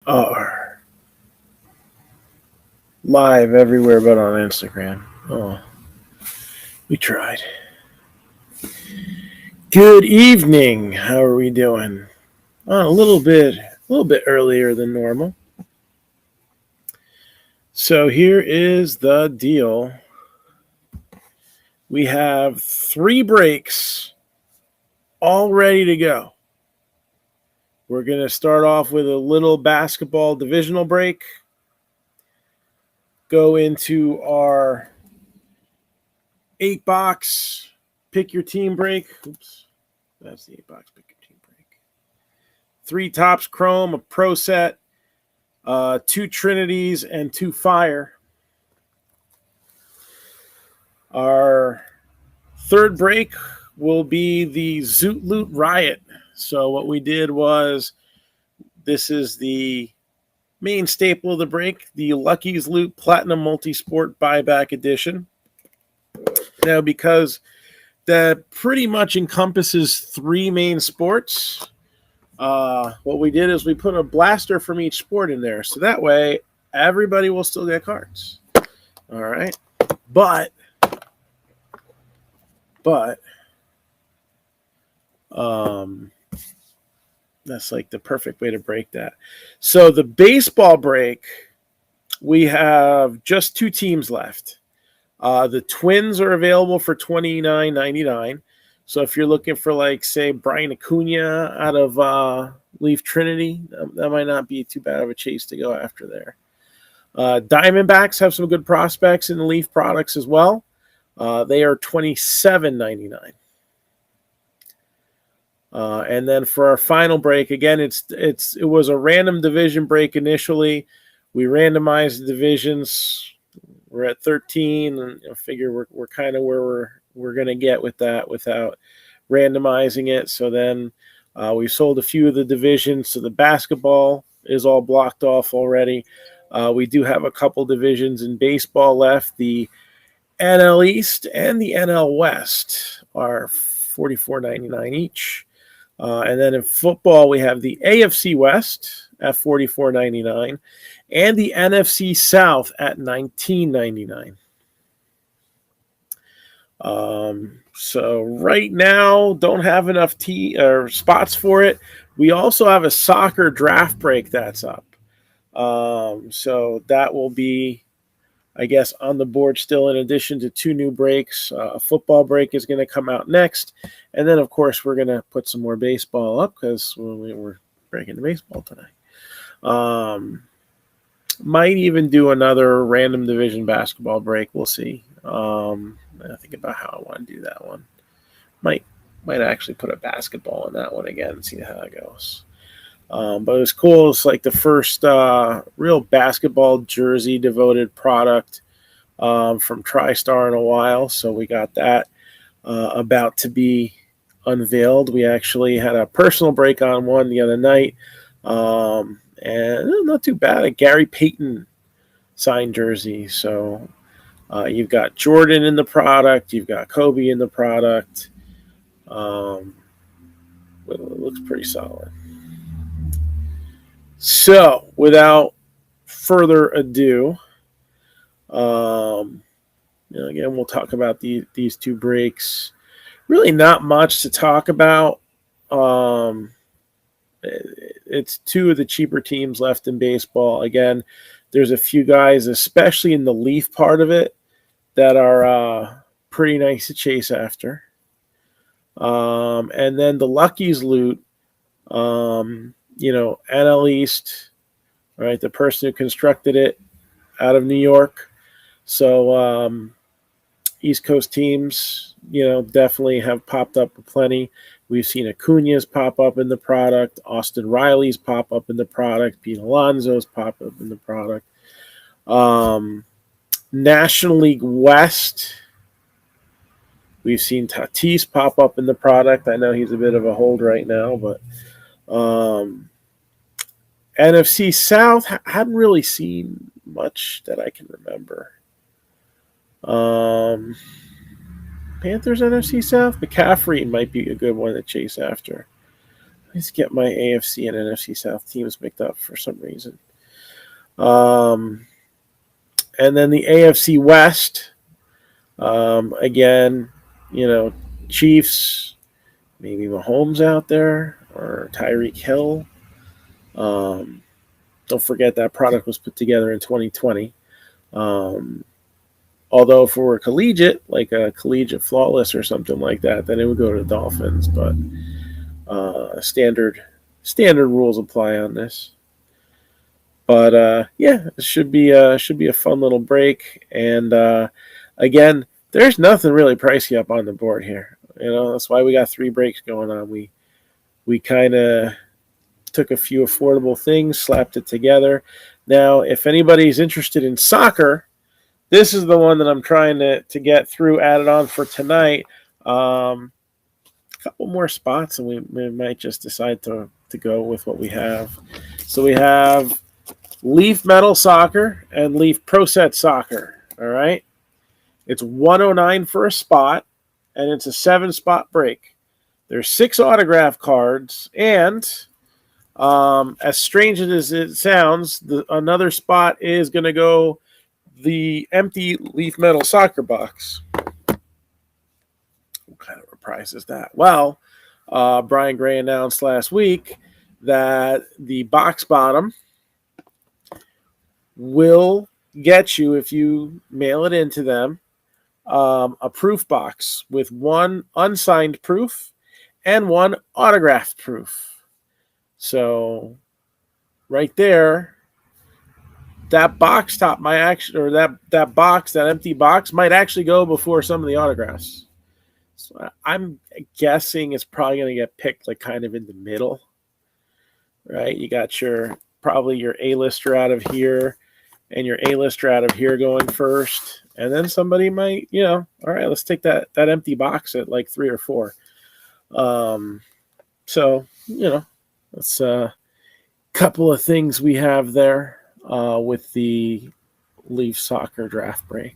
are live everywhere but on Instagram. Oh, we tried. Good evening. How are we doing? A little bit earlier than normal. So here is the deal. We have 3 breaks all ready to go. We're going to start off with a little basketball divisional break. Go into our 8-box pick your team break. Oops. That's the 8-box pick your team break. 3 Topps Chrome, a Pro set, 2 Trinities, and 2 Fire. Our third break will be the Zoot Loot Riot. So what we did was, this is the main staple of the break, the Lucky's Loot Platinum Multisport Buyback Edition. Now, because that pretty much encompasses 3 main sports, what we did is we put a blaster from each sport in there. So that way, everybody will still get cards. All right. But that's like the perfect way to break that. So the baseball break, we have just 2 teams left. The Twins are available for $29.99. So if you're looking for, like, say, Brian Acuna out of Leaf Trinity, that might not be too bad of a chase to go after there. Diamondbacks have some good prospects in the Leaf products as well. They are $27.99. And then for our final break, again, it was a random division break initially. We randomized the divisions. We're at 13, and I figure we're kind of where we're going to get with that without randomizing it. So then we sold a few of the divisions. So the basketball is all blocked off already. We do have a couple divisions in baseball left. The NL East and the NL West are $44.99 each. And then in football, we have the AFC West at $44.99 and the NFC South at $19.99. So right now, don't have enough spots for it. We also have a soccer draft break that's up. So that will be, I guess, on the board still, in addition to 2 new breaks. A football break is going to come out next. And then, of course, we're going to put some more baseball up because we're breaking the baseball tonight. Might even do another random division basketball break. We'll see. I think about how I want to do that one. Might actually put a basketball in that one again and see how that goes. But it was cool. It's like the first real basketball jersey devoted product from TriStar in a while. So we got that about to be unveiled. We actually had a personal break on one the other night. And not too bad. A Gary Payton signed jersey. So you've got Jordan in the product. You've got Kobe in the product. It looks pretty solid. So, without further ado, again, we'll talk about these 2 breaks. Really not much to talk about. It's 2 of the cheaper teams left in baseball. Again, there's a few guys, especially in the Leaf part of it, that are pretty nice to chase after. And then the Lucky's Loot, NL East, right? The person who constructed it out of New York. So East Coast teams, definitely have popped up plenty. We've seen Acuna's pop up in the product. Austin Riley's pop up in the product. Pete Alonso's pop up in the product. National League West, we've seen Tatis pop up in the product. I know he's a bit of a hold right now, but NFC South, hadn't really seen much that I can remember. Panthers NFC South, McCaffrey might be a good one to chase after. Let's get my AFC and NFC South teams mixed up for some reason. And then the AFC West, again, Chiefs, maybe Mahomes out there or Tyreek Hill. Don't forget that product was put together in 2020. Although if it were collegiate, like a collegiate flawless or something like that, then it would go to the Dolphins. But standard rules apply on this. But yeah, it should be a fun little break. And again, there's nothing really pricey up on the board here. That's why we got 3 breaks going on. We kind of took a few affordable things, slapped it together. Now, if anybody's interested in soccer, this is the one that I'm trying to get through, added on for tonight. A couple more spots, and we might just decide to go with what we have. So we have Leaf Metal Soccer and Leaf Pro Set Soccer. All right. It's $109 for a spot, and it's a 7-spot break. There's 6 autograph cards, and as strange as it sounds, another spot is going to go the empty Leaf Metal Soccer box. What kind of a prize is that? Well, Brian Gray announced last week that the box bottom will get you, if you mail it into them, a proof box with 1 unsigned proof and 1 autographed proof. So right there, that box top might actually, or that empty box might actually go before some of the autographs. So I'm guessing it's probably going to get picked like kind of in the middle, right? You got probably your A-lister out of here and your A-lister out of here going first. And then somebody might, all right, let's take that empty box at like 3 or 4. So, that's a couple of things we have there with the Leaf Soccer draft break.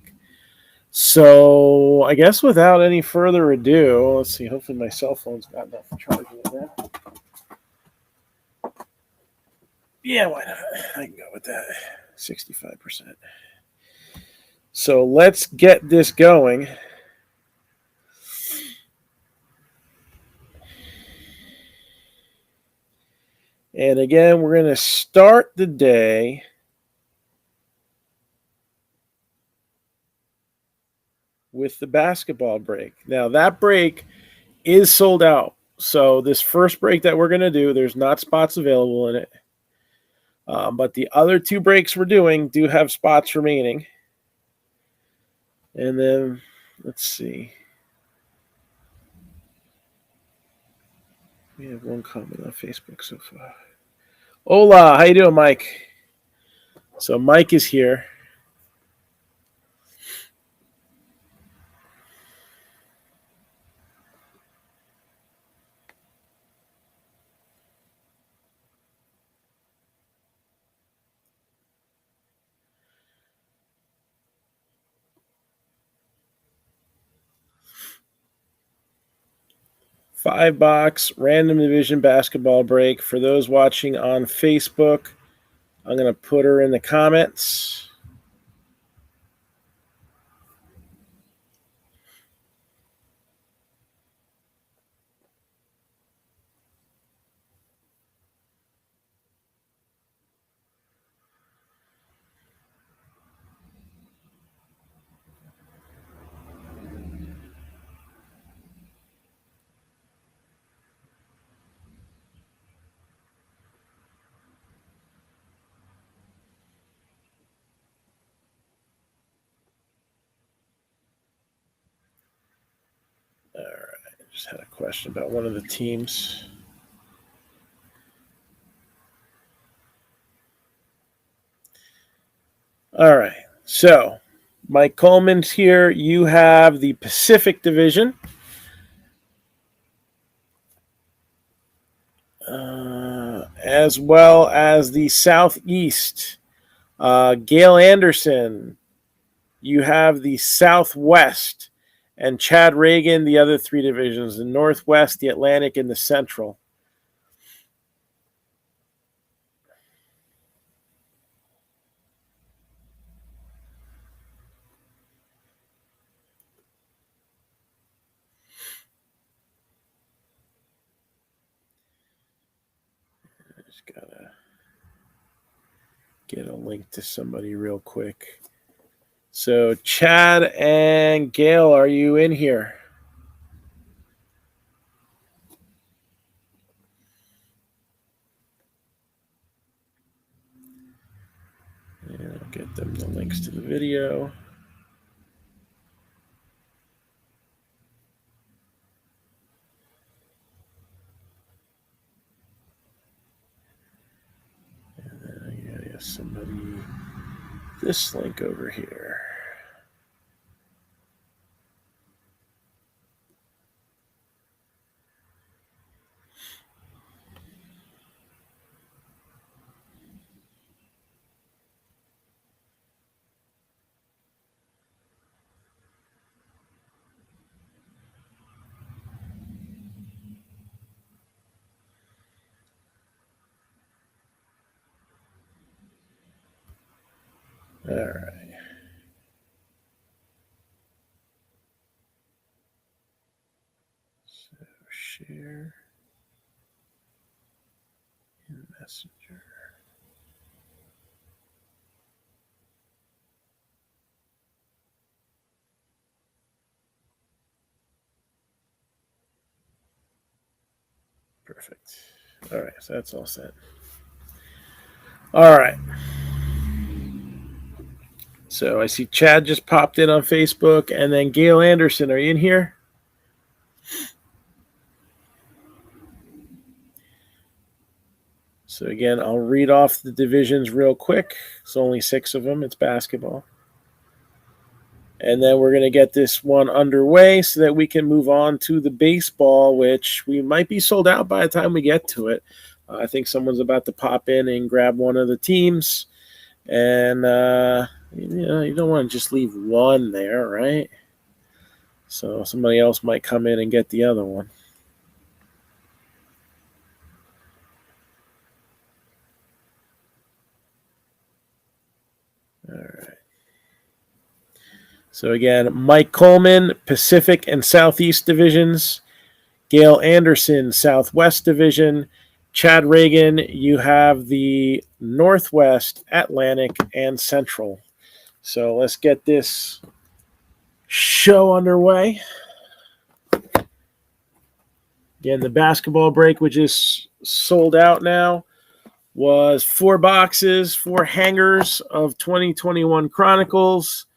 So I guess without any further ado, let's see, hopefully my cell phone's got enough charge in there. Yeah, why not? I can go with that. 65%. So let's get this going. And again, we're going to start the day with the basketball break. Now, that break is sold out. So this first break that we're going to do, there's not spots available in it. But the other 2 breaks we're doing do have spots remaining. And then, let's see. We have 1 comment on Facebook so far. Hola, how you doing, Mike? So Mike is here. $5 random division basketball break. For those watching on Facebook, I'm going to put her in the comments. All right, I just had a question about one of the teams. All right, so Mike Coleman's here. You have the Pacific Division. As well as the Southeast. Gail Anderson. You have the Southwest. And Chad Reagan, the other 3 divisions, the Northwest, the Atlantic, and the Central. Just gotta get a link to somebody real quick. So Chad and Gail, are you in here? And I'll get them the links to the video. And then I gotta get somebody this link over here. All right. So share in Messenger. Perfect. All right, so that's all set. All right. So I see Chad just popped in on Facebook, and then Gail Anderson, are you in here? So again, I'll read off the divisions real quick. It's only 6 of them. It's basketball. And then we're going to get this one underway so that we can move on to the baseball, which we might be sold out by the time we get to it. I think someone's about to pop in and grab one of the teams. And, you don't want to just leave one there, right? So somebody else might come in and get the other one. All right. So again, Mike Coleman, Pacific and Southeast Divisions. Gail Anderson, Southwest Division. Chad Reagan, you have the Northwest, Atlantic, and Central. So let's get this show underway. Again, the basketball break, which is sold out now, was 4 boxes, 4 hangers of 2021 Chronicles,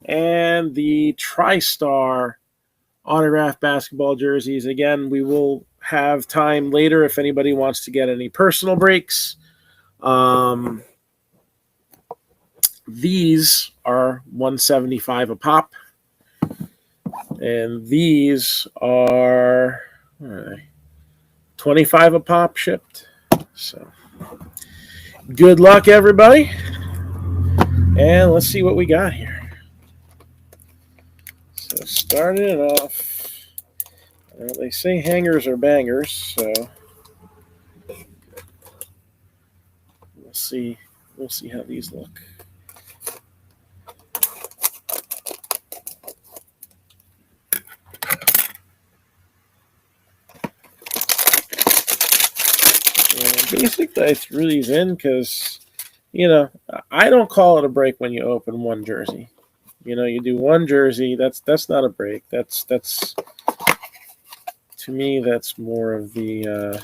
and the TriStar autographed basketball jerseys. Again, we will have time later if anybody wants to get any personal breaks. These are $175 a pop. And these are $25 a pop shipped. So good luck, everybody. And let's see what we got here. So starting it off, they say hangers are bangers, so we'll see how these look. And basically, I threw these in because, I don't call it a break when you open one jersey. You do one jersey. That's not a break. That's to me. That's more of a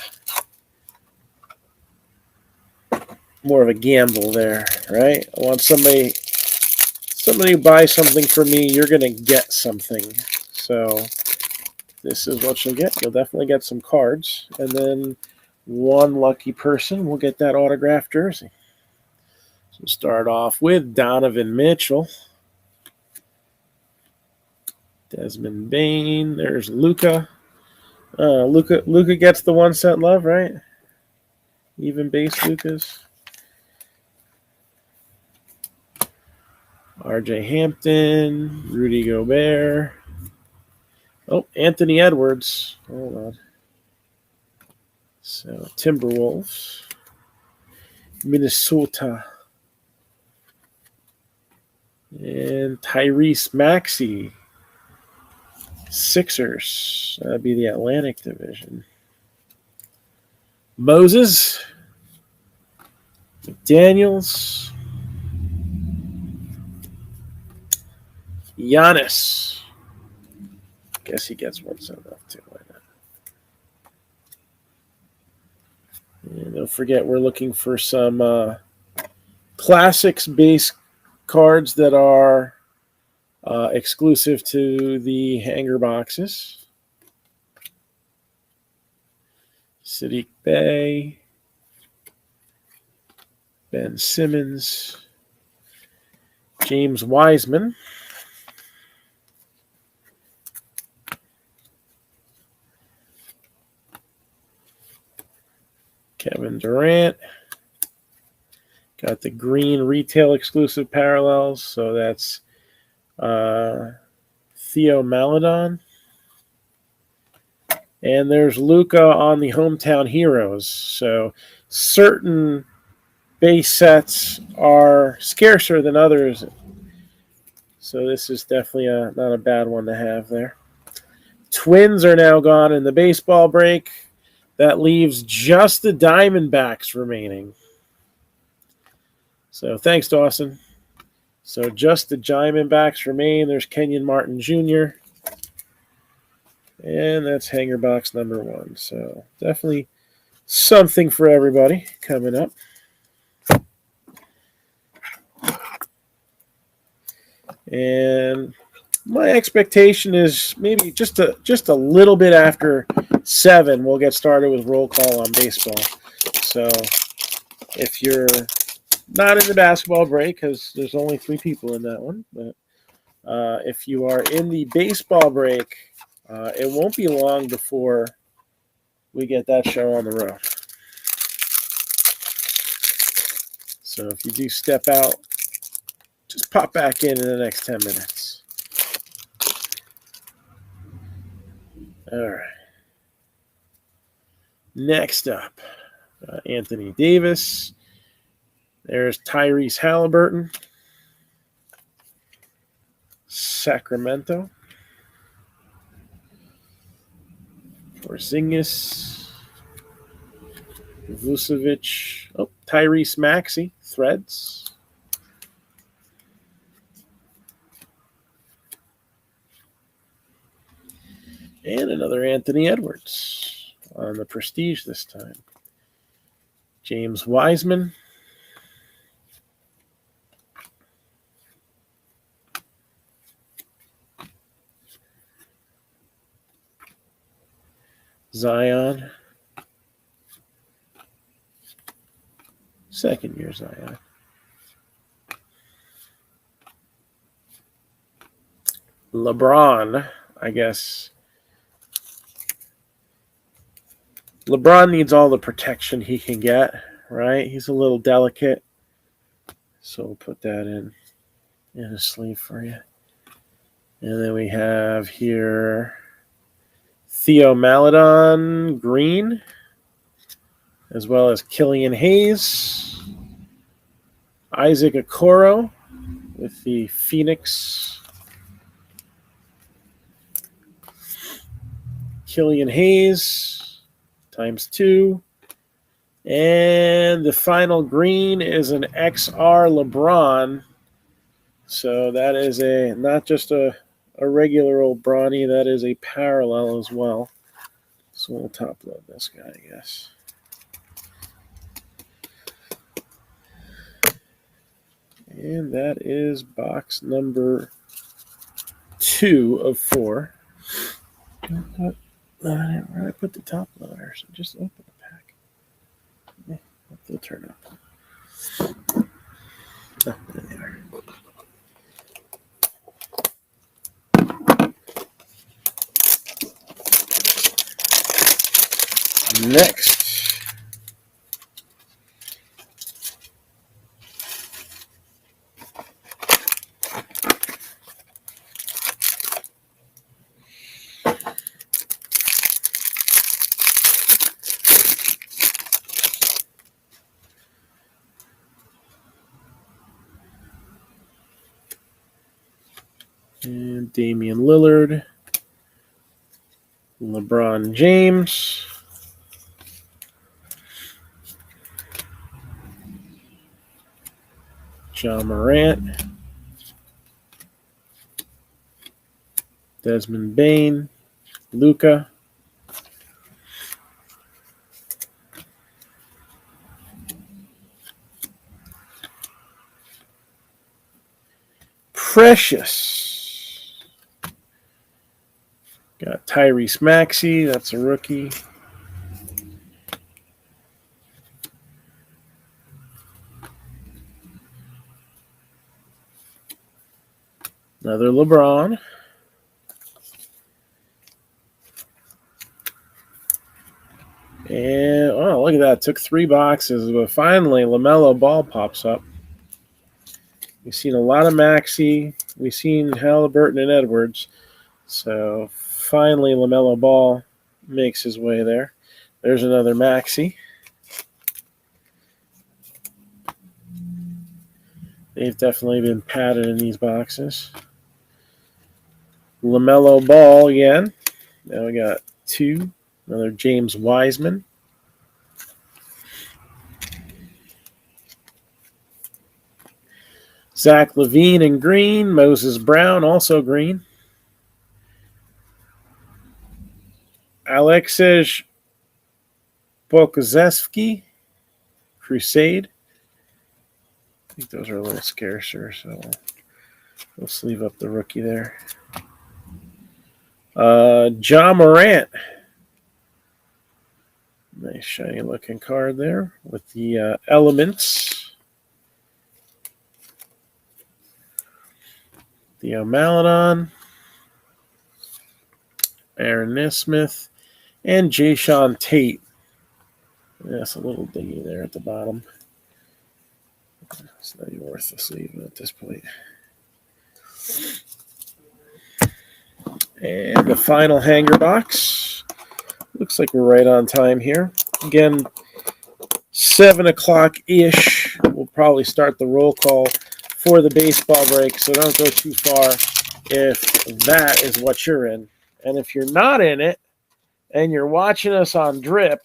gamble there, right? I want somebody who buys something for me. You're gonna get something. So this is what you'll get. You'll definitely get some cards, and then one lucky person will get that autographed jersey. So we'll start off with Donovan Mitchell. Desmond Bain. There's Luka. Luka gets the 1 cent love, right? Even base Lukas. RJ Hampton. Rudy Gobert. Oh, Anthony Edwards. Hold on. So Timberwolves. Minnesota. And Tyrese Maxey. Sixers. That'd be the Atlantic Division. Moses. McDaniels. Giannis. Guess he gets one sent off too. Why not? And don't forget, we're looking for some classics base cards that are exclusive to the hanger boxes. Sadiq Bey, Ben Simmons, James Wiseman, Kevin Durant. Got the green retail exclusive parallels, so that's Theo Maledon. And there's Luka on the Hometown Heroes. So certain base sets are scarcer than others. So this is definitely not a bad one to have there. Twins are now gone in the baseball break. That leaves just the Diamondbacks remaining. So thanks, Dawson. So just the Diamondbacks remain. There's Kenyon Martin Jr. And that's hanger box number 1. So definitely something for everybody coming up. And my expectation is maybe just a little bit after 7, we'll get started with roll call on baseball. So if you're not in the basketball break, because there's only 3 people in that one, but if you are in the baseball break, it won't be long before we get that show on the road. So if you do step out, just pop back in the next 10 minutes. All right. Next up, Anthony Davis. There's Tyrese Halliburton. Sacramento. Porzingis. Vucevic. Oh, Tyrese Maxey. Threads. And another Anthony Edwards on the Prestige this time. James Wiseman. Zion. Second year Zion. LeBron, I guess. LeBron needs all the protection he can get, right? He's a little delicate. So we'll put that in a sleeve for you. And then we have here Theo Maledon green, as well as Killian Hayes, Isaac Okoro with the Phoenix, Killian Hayes times 2, and the final green is an XR LeBron. So that is not just a regular old Bronny, that is a parallel as well. So we'll top load this guy, I guess. And that is box number 2 of 4. Where did I put the top loader? So just open the pack. Yeah, they'll turn up. Oh, there they are. Next. And Damian Lillard, LeBron James, John Morant. Desmond Bain. Luka. Precious. Got Tyrese Maxey. That's a rookie. Another LeBron. And, oh, look at that. Took 3 boxes, but finally LaMelo Ball pops up. We've seen a lot of Maxey. We've seen Halliburton and Edwards. So finally LaMelo Ball makes his way there. There's another Maxey. They've definitely been padded in these boxes. LaMelo Ball again. Now we got 2. Another James Wiseman. Zach LaVine in green. Moses Brown also green. Alexej Pokusevski, Crusade. I think those are a little scarcer, so we'll sleeve up the rookie there. John Morant. Nice shiny looking card there with the elements. Theo Maledon. Aaron Nesmith. And Jayshawn Tate. That's a little dingy there at the bottom. It's not even worth the sleeve at this point. And the final hanger box. Looks like we're right on time here. Again, 7 o'clock-ish. We'll probably start the roll call for the baseball break, so don't go too far if that is what you're in. And if you're not in it and you're watching us on Drip,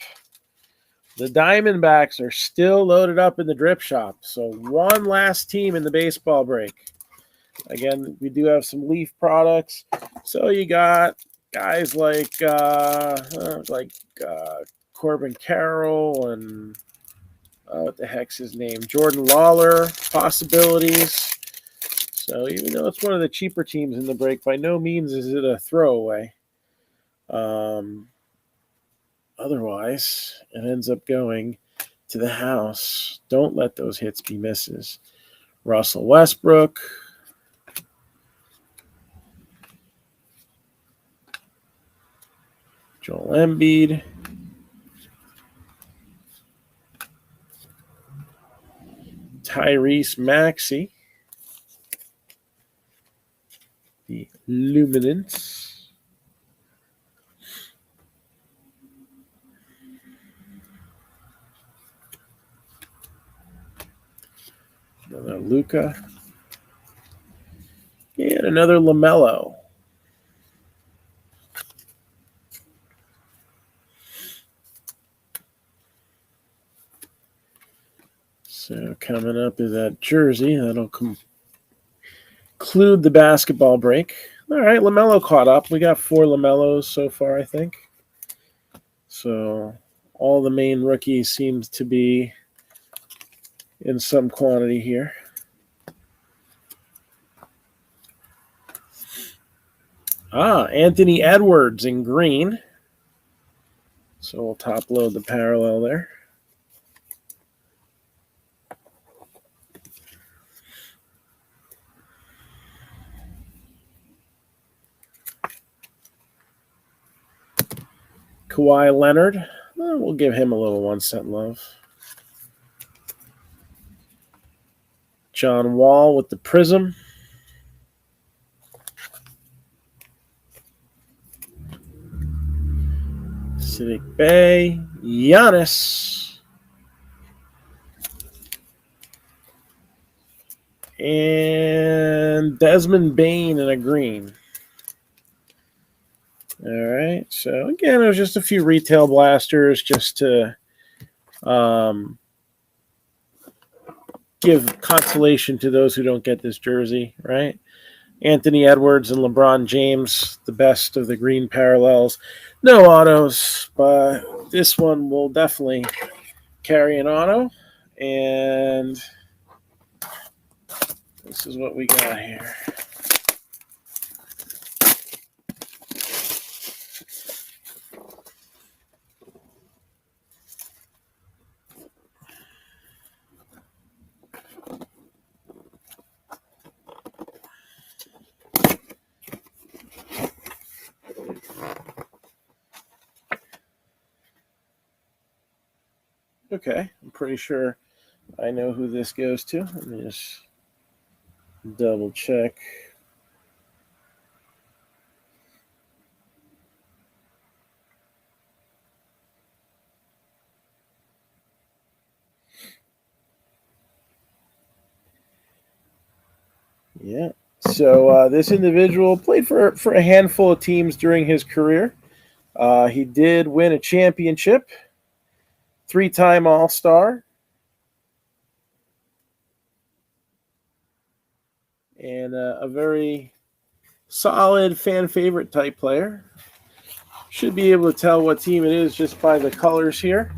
the Diamondbacks are still loaded up in the Drip shop. So one last team in the baseball break. Again, we do have some Leaf products. So you got guys like Corbin Carroll and what the heck's his name? Jordan Lawler possibilities. So even though it's one of the cheaper teams in the break, by no means is it a throwaway. Otherwise, it ends up going to the house. Don't let those hits be misses. Russell Westbrook. Joel Embiid. Tyrese Maxey. The Luminance. Another Luka. And another LaMelo. So coming up is that jersey. That'll conclude the basketball break. All right, LaMelo caught up. We got 4 LaMelos so far, I think. So all the main rookies seems to be in some quantity here. Anthony Edwards in green. So we'll top load the parallel there. Kawhi Leonard. We'll give him a little 1 cent love. John Wall with the Prism. Siddiq Bey. Giannis. And Desmond Bain in a green. All right. So, again, it was just a few retail blasters just to give consolation to those who don't get this jersey, right? Anthony Edwards and LeBron James, the best of the green parallels. No autos, but this one will definitely carry an auto. And this is what we got here. Okay, I'm pretty sure I know who this goes to. Let me just double check. Yeah. So this individual played for a handful of teams during his career. He did win a championship, 3-time All-Star, and a very solid fan favorite type player. Should be able to tell what team it is just by the colors here.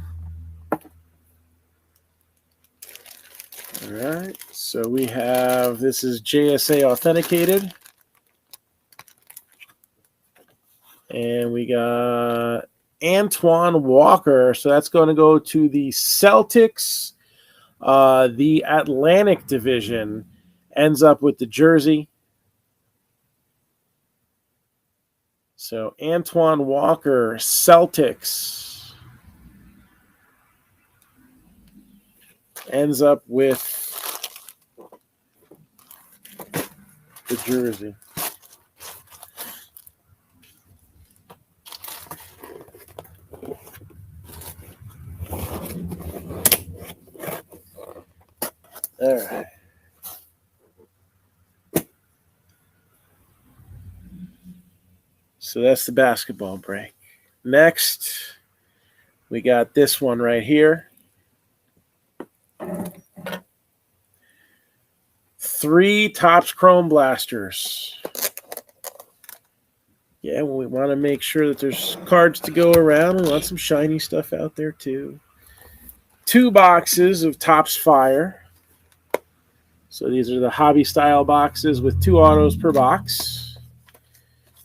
All right, so we have, this is JSA authenticated. And we got Antoine Walker. So that's going to go to the Celtics. The Atlantic Division ends up with the jersey. So Antoine Walker, Celtics, ends up with the jersey. All right. So that's the basketball break. Next, we got this one right here. 3 Topps Chrome Blasters. Yeah, we want to make sure that there's cards to go around. We want some shiny stuff out there too. 2 boxes of Topps Fire. So these are the hobby style boxes with 2 autos per box.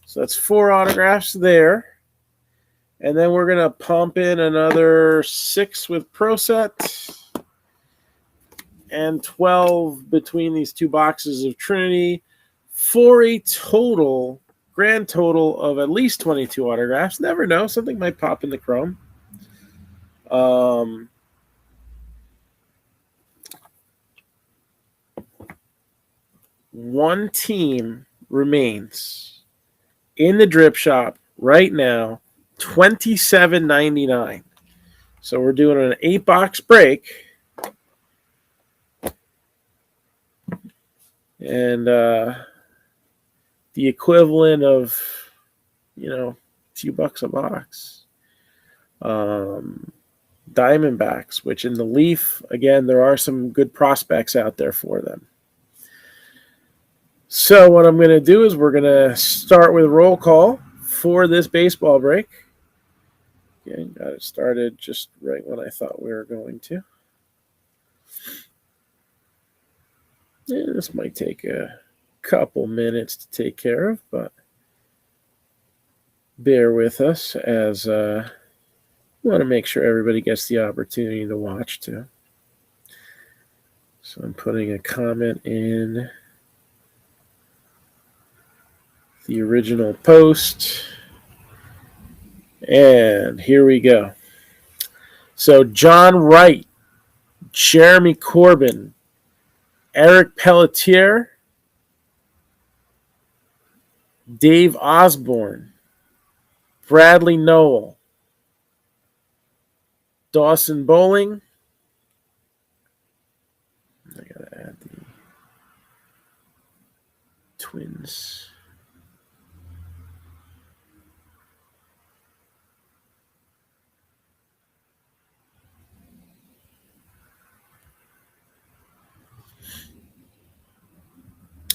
So that's 4 autographs there. And then we're going to pump in another 6 with Pro Set and 12 between these 2 boxes of Trinity for a grand total of at least 22 autographs. Never know. Something might pop in the Chrome. One team remains in the drip shop right now, $27.99. So we're doing an 8-box break. And the equivalent of, a few bucks a box. Diamondbacks, which in the Leaf, again, there are some good prospects out there for them. So what I'm going to do is we're going to start with roll call for this baseball break. Okay, got it started just right when I thought we were going to. Yeah, this might take a couple minutes to take care of, but bear with us as we want to make sure everybody gets the opportunity to watch too. So I'm putting a comment in the original post. And here we go. So John Wright, Jeremy Corbin, Eric Pelletier, Dave Osborne, Bradley Noel, Dawson Bowling. I gotta add the Twins.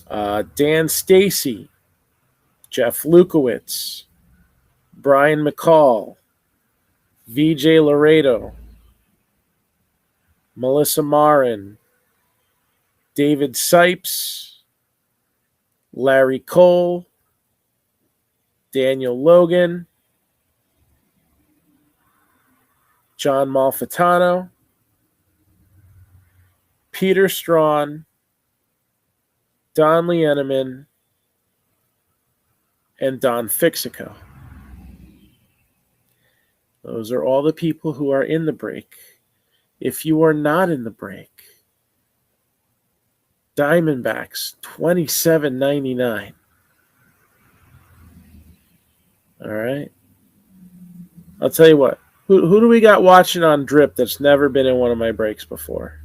Dan Stacy, Jeff Lukowitz, Brian McCall, VJ Laredo, Melissa Marin, David Sipes, Larry Cole, Daniel Logan, John Malfitano, Peter Strawn, Don Lieneman, and Don Fixico. Those are all the people who are in the break. If you are not in the break, Diamondbacks, $27.99. All right. I'll tell you what. Who do we got watching on Drip that's never been in one of my breaks before?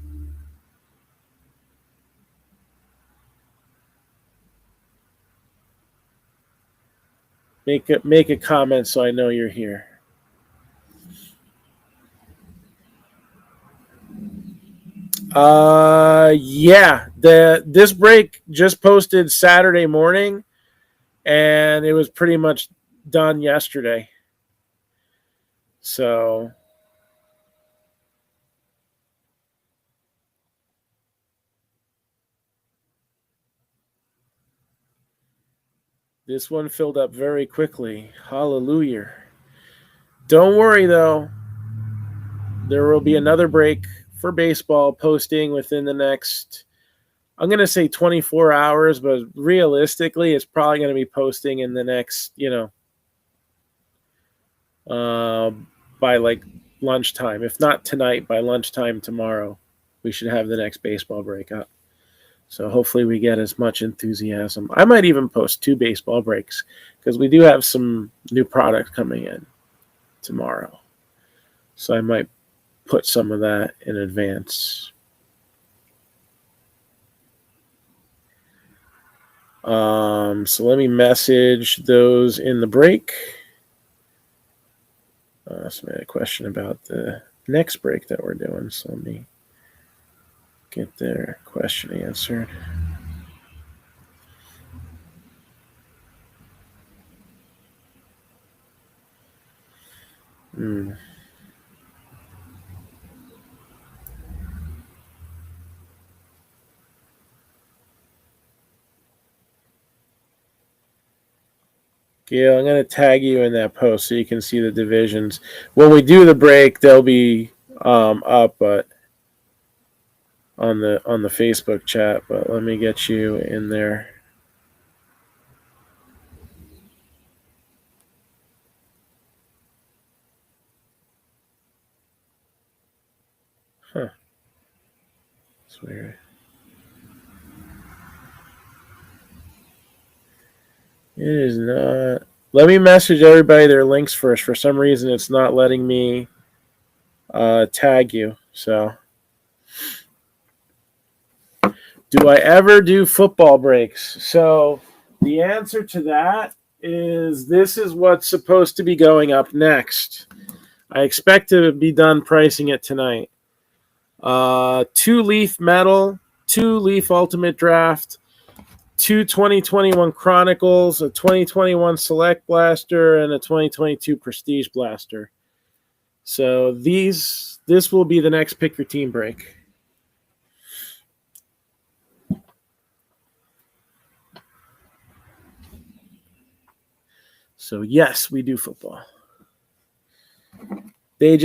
Make a comment so I know you're here. Yeah. This break just posted Saturday morning, and it was pretty much done yesterday. So this one filled up very quickly. Hallelujah. Don't worry, though. There will be another break for baseball posting within the next, I'm going to say 24 hours, but realistically, it's probably going to be posting in the next, by like lunchtime. If not tonight, by lunchtime tomorrow, we should have the next baseball break up. So hopefully we get as much enthusiasm. I might even post 2 baseball breaks because we do have some new product coming in tomorrow. So I might put some of that in advance. So let me message those in the break. Somebody had a question about the next break that we're doing. So let me get their question answered. Gail, I'm going to tag you in that post so you can see the divisions. When we do the break, they'll be up, but on the Facebook chat. But let me get you in there. Huh. That's weird. It is not. Let me message everybody their links first. For some reason, it's not letting me tag you. So, do I ever do football breaks? So, the answer to that is this is what's supposed to be going up next. I expect to be done pricing it tonight. 2 Leaf Metal, 2 Leaf Ultimate Draft, 2 2021 Chronicles, a 2021 Select Blaster, and a 2022 Prestige Blaster. So this will be the next Pick Your Team break. So yes, we do football. The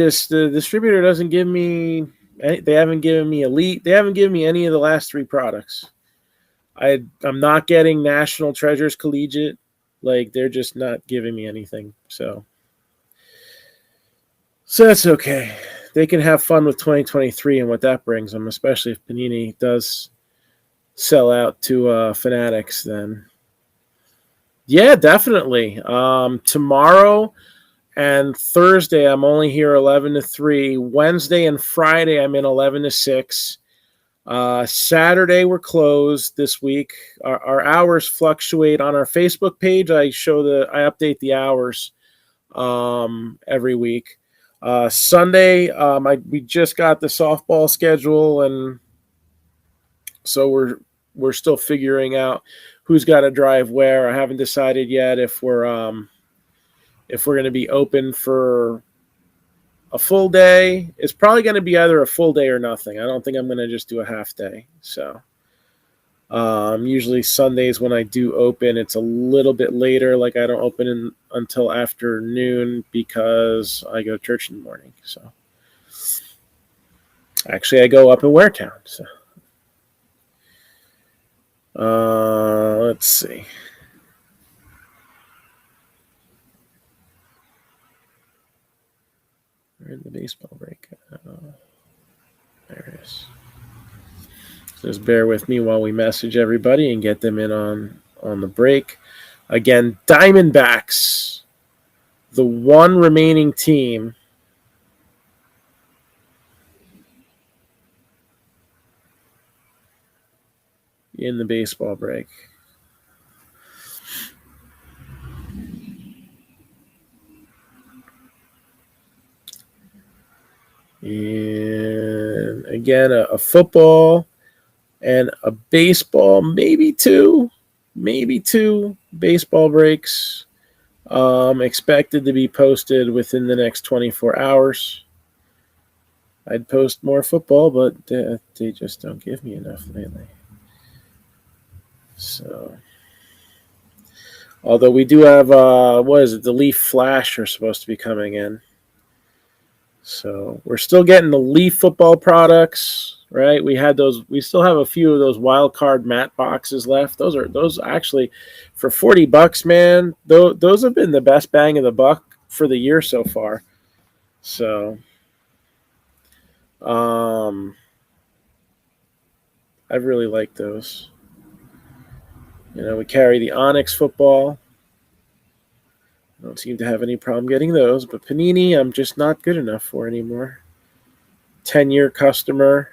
distributor doesn't give me, they haven't given me Elite. They haven't given me any of the last 3 products. I'm not getting National Treasures Collegiate. Like, they're just not giving me anything. So that's okay. They can have fun with 2023 and what that brings them, especially if Panini does sell out to Fanatics then. Yeah, definitely. Tomorrow and Thursday, I'm only here 11 to 3. Wednesday and Friday, I'm in 11 to 6. Saturday, we're closed this week. Our hours fluctuate on our Facebook page. I update the hours every week. Sunday, we just got the softball schedule, and so we're still figuring out who's got to drive where. I haven't decided yet if we're going to be open for a full day. It's probably going to be either a full day or nothing. I don't think I'm going to just do a half day. So usually Sundays when I do open, it's a little bit later. Like I don't open until afternoon because I go to church in the morning. So actually I go up in Waretown. So let's see. We're in the baseball break. There it is. Just bear with me while we message everybody and get them in on the break. Again, Diamondbacks, the one remaining team in the baseball break. And again, a football and a baseball, maybe two baseball breaks expected to be posted within the next 24 hours. I'd post more football, but they just don't give me enough lately. So, although we do have, the Leaf Flash are supposed to be coming in. So we're still getting the Leaf football products, right? We still have a few of those wild card mat boxes left. Those actually for $40, man. Those have been the best bang of the buck for the year so far. So, I really like those. We carry the Onyx football. I don't seem to have any problem getting those, but Panini, I'm just not good enough for anymore. 10-year customer.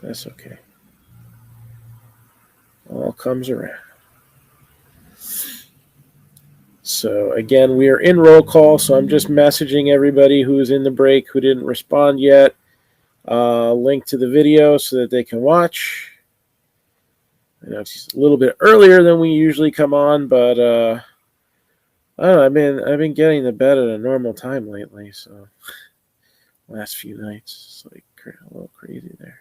That's okay. All comes around. So, again, we are in roll call, so I'm just messaging everybody who's in the break who didn't respond yet. Link to the video so that they can watch. I know it's a little bit earlier than we usually come on, but I don't know. I've been getting to bed at a normal time lately, so last few nights it's like a little crazy there.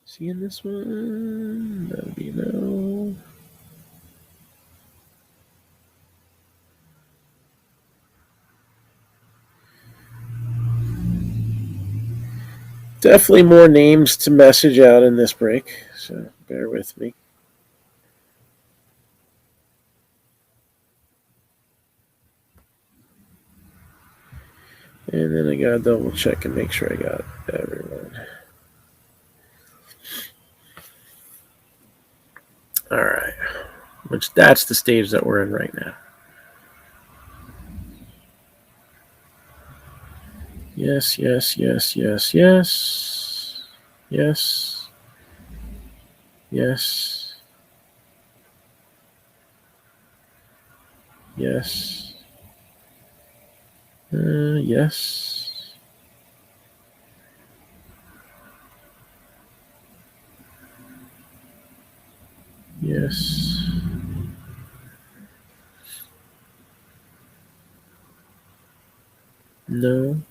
Seeing this one? That'll be no. Definitely more names to message out in this break, so bear with me. And then I gotta double check and make sure I got everyone. All right, which that's the stage that we're in right now. Yes, yes, yes, yes, yes, yes, yes, yes, yes. Yes. No.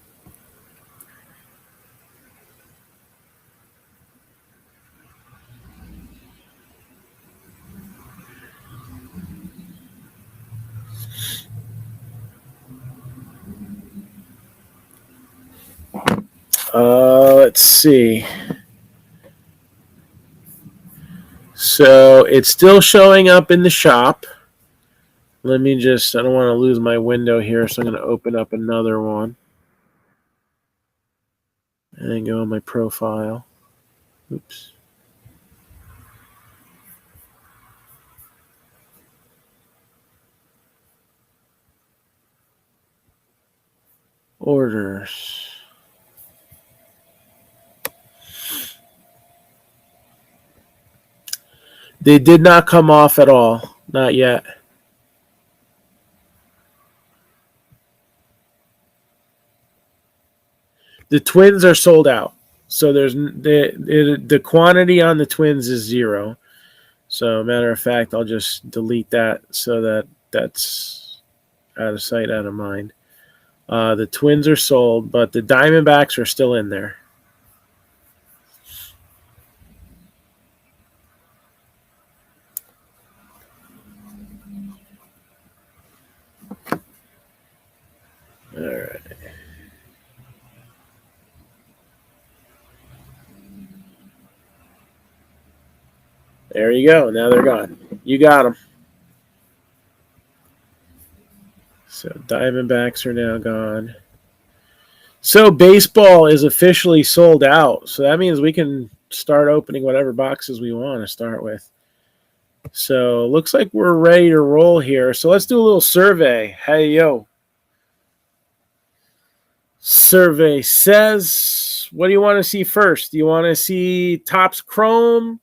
Let's see. So it's still showing up in the shop. Let me I don't want to lose my window here, so I'm going to open up another one. And then go on my profile. Oops. Orders. They did not come off at all. Not yet. The Twins are sold out. So there's the quantity on the Twins is 0. So matter of fact, I'll just delete that so that that's out of sight, out of mind. The Twins are sold, but the Diamondbacks are still in there. All right. There you go. Now they're gone. You got them. So Diamondbacks are now gone. So baseball is officially sold out. So that means we can start opening whatever boxes we want to start with. So looks like we're ready to roll here. So let's do a little survey. Hey, yo. Survey says, what do you want to see first? Do you want to see Topps Chrome,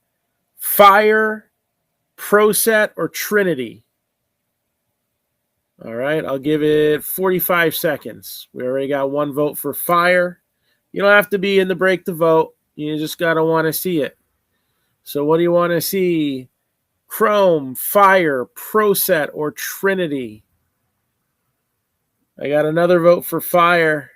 Fire, Pro Set, or Trinity? All right, I'll give it 45 seconds. We already got 1 vote for Fire. You don't have to be in the break to vote. You just got to want to see it. So what do you want to see? Chrome, Fire, Pro Set, or Trinity? I got another vote for Fire.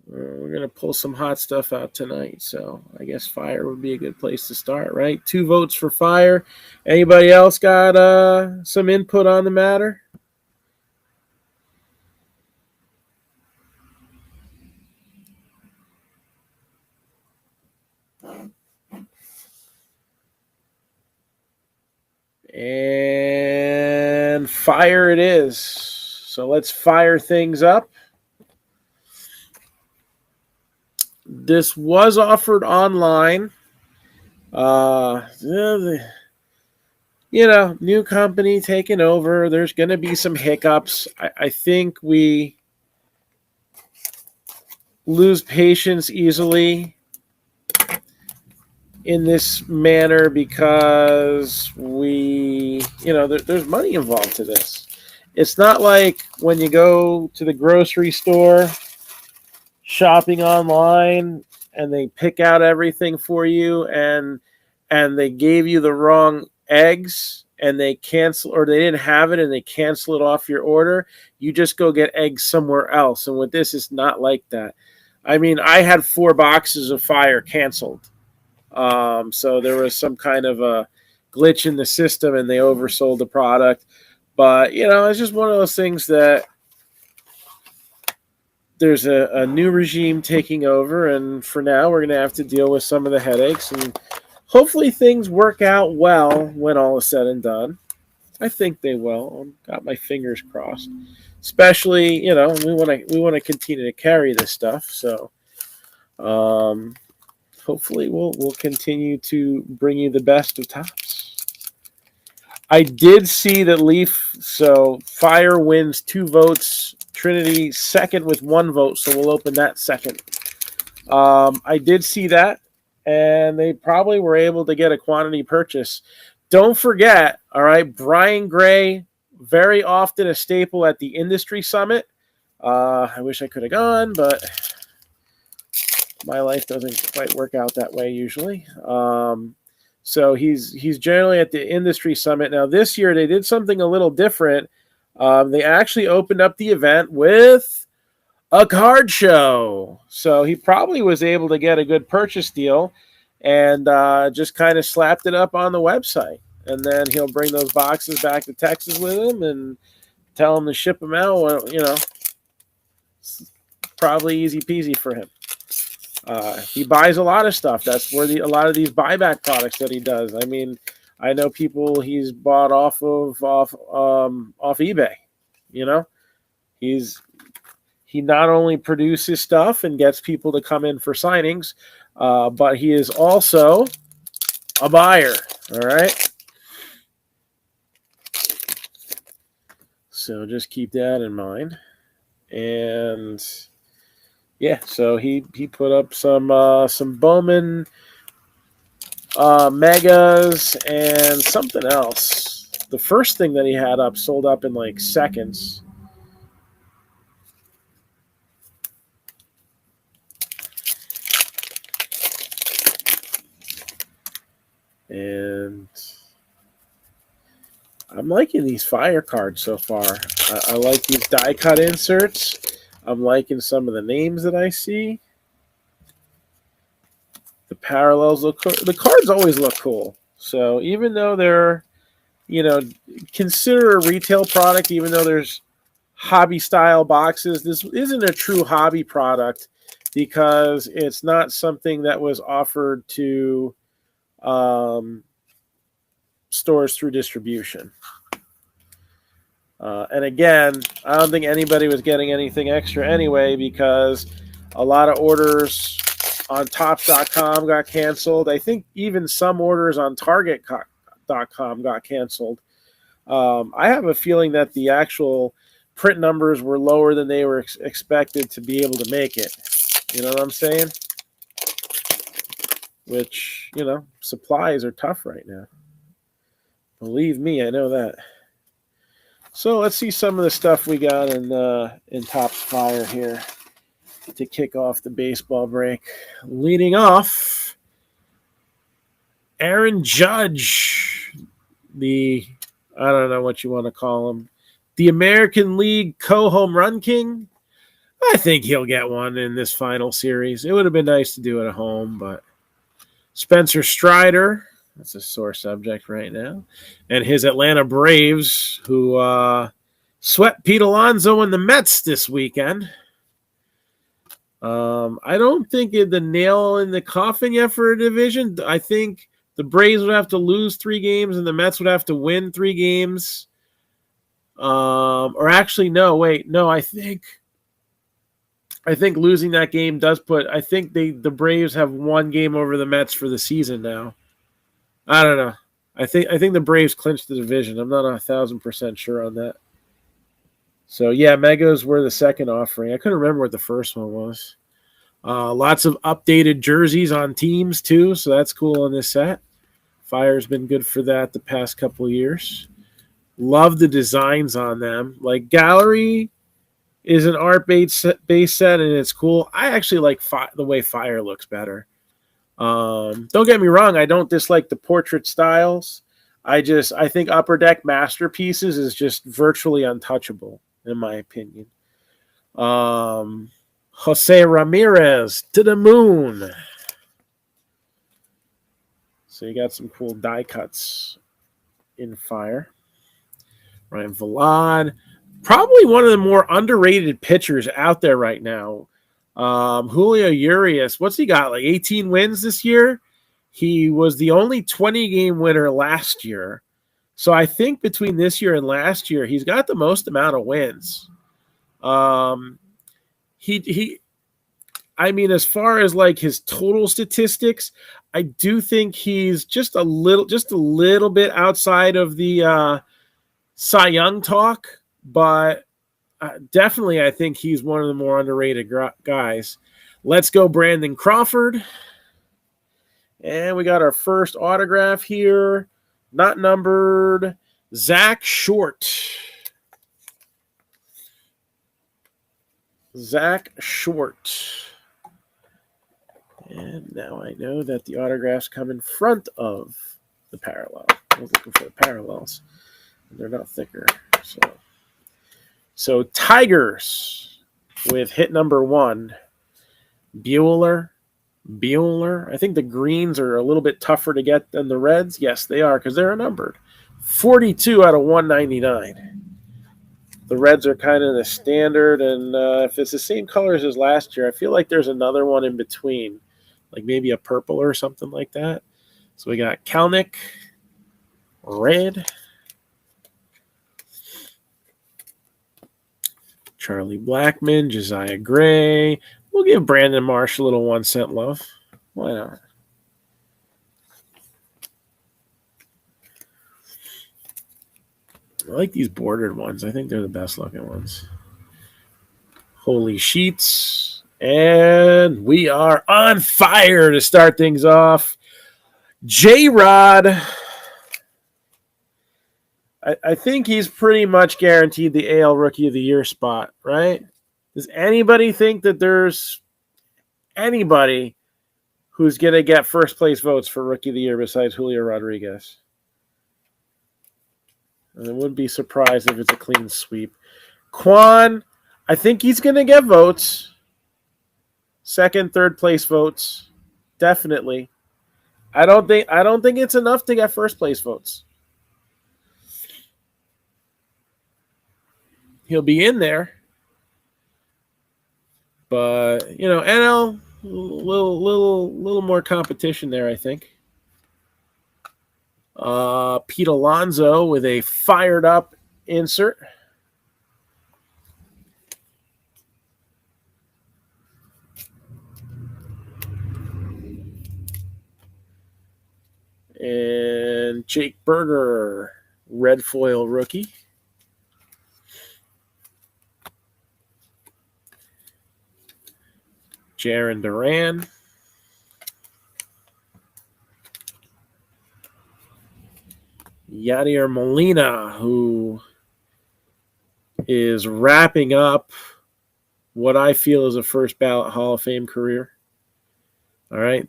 We're going to pull some hot stuff out tonight, so I guess Fire would be a good place to start, right? 2 votes for Fire. Anybody else got some input on the matter? And Fire it is. So let's fire things up. This was offered online. New company taking over. There's going to be some hiccups. I think we lose patience easily in this manner because there's money involved to this. It's not like when you go to the grocery store shopping online and they pick out everything for you and they gave you the wrong eggs and they cancel, or they didn't have it and they cancel it off your order. You just go get eggs somewhere else. And with this, it's not like that. I mean, I had 4 boxes of Fire canceled. So there was some kind of a glitch in the system and they oversold the product. But, it's just one of those things that there's a new regime taking over, and for now we're going to have to deal with some of the headaches, and hopefully things work out well when all is said and done. I think they will. I've got my fingers crossed. Especially, we want to continue to carry this stuff, so hopefully we'll continue to bring you the best of Topps. I did see that so Fire wins 2 votes. Trinity second with 1 vote, so we'll open that second. I did see that, and they probably were able to get a quantity purchase. Don't forget, all right, Brian Gray, very often a staple at the industry summit. I wish I could have gone, but my life doesn't quite work out that way usually. So he's generally at the industry summit. Now this year they did something a little different. They actually opened up the event with a card show. So he probably was able to get a good purchase deal and just kind of slapped it up on the website. And then he'll bring those boxes back to Texas with him and tell him to ship them out. Well, it's probably easy peasy for him. He buys a lot of stuff. That's where a lot of these buyback products that he does. I mean, I know people he's bought off eBay. He not only produces stuff and gets people to come in for signings, but he is also a buyer. All right. So just keep that in mind. And yeah, so he put up some Bowman megas and something else. The first thing that he had up sold up in like seconds. And I'm liking these fire cards so far. I like these die cut inserts. I'm liking some of the names that I see. The parallels look cool. The cards always look cool. So even though they're, consider a retail product, even though there's hobby style boxes, this isn't a true hobby product because it's not something that was offered to stores through distribution. And again, I don't think anybody was getting anything extra anyway because a lot of orders on Tops.com got canceled. I think even some orders on Target.com got canceled. I have a feeling that the actual print numbers were lower than they were expected to be able to make it. You know what I'm saying? Which, supplies are tough right now. Believe me, I know that. So let's see some of the stuff we got in Topps Fire here to kick off the baseball break. Leading off, Aaron Judge, I don't know what you want to call him, the American League co-home run king. I think he'll get one in this final series. It would have been nice to do it at home, but Spencer Strider, that's a sore subject right now, and his Atlanta Braves, who swept Pete Alonso and the Mets this weekend. I don't think the nail in the coffin yet for a division. I think the Braves would have to lose 3 games and the Mets would have to win 3 games. Or actually, no, wait. No, I think losing that game does put – I think the Braves have 1 game over the Mets for the season now. I don't know. I think the Braves clinched the division. I'm not 1,000% sure on that. So, yeah, Megos were the second offering. I couldn't remember what the first one was. Lots of updated jerseys on teams, too, so that's cool on this set. Fire's been good for that the past couple of years. Love the designs on them. Like, Gallery is an art-based set, and it's cool. I actually like the way Fire looks better. Don't get me wrong, I don't dislike the portrait styles. I think Upper Deck Masterpieces is just virtually untouchable, in my opinion. Jose Ramirez to the moon. So you got some cool die cuts in Fire. Ryan Vilade, probably one of the more underrated pitchers out there right now. Julio Urias, what's he got, like 18 wins this year? He was the only 20-game winner last year. So I think between this year and last year, he's got the most amount of wins. As far as like his total statistics, I do think he's just a little bit outside of the Cy Young talk, but definitely I think he's one of the more underrated guys. Let's go Brandon Crawford. And we got our first autograph here, not numbered, Zach Short. Zach Short. And now I know that the autographs come in front of the parallel. I was looking for the parallels. And they're not thicker. So Tigers with hit number 1. Bueller. I think the greens are a little bit tougher to get than the reds. Yes, they are because they're numbered. 42 out of 199. The reds are kind of the standard, and if it's the same colors as last year, I feel like there's another one in between, like maybe a purple or something like that. So we got Kalnick, red. Charlie Blackmon, Josiah Gray. We'll give Brandon Marsh a little 1 cent love. Why not? I like these bordered ones. I think they're the best looking ones. Holy Sheets. And we are on fire to start things off. J-Rod. I think he's pretty much guaranteed the AL Rookie of the Year spot, right? Does anybody think that there's anybody who's going to get first place votes for Rookie of the Year besides Julio Rodriguez. And I wouldn't be surprised if it's a clean sweep. Quan, I think he's going to get votes. Second, third place votes. Definitely. I don't think it's enough to get first place votes. He'll be in there. But, NL, little more competition there, I think. Pete Alonso with a fired up insert. And Jake Berger, red foil rookie. Jarren Duran. Yadier Molina, who is wrapping up what I feel is a first ballot Hall of Fame career. All right.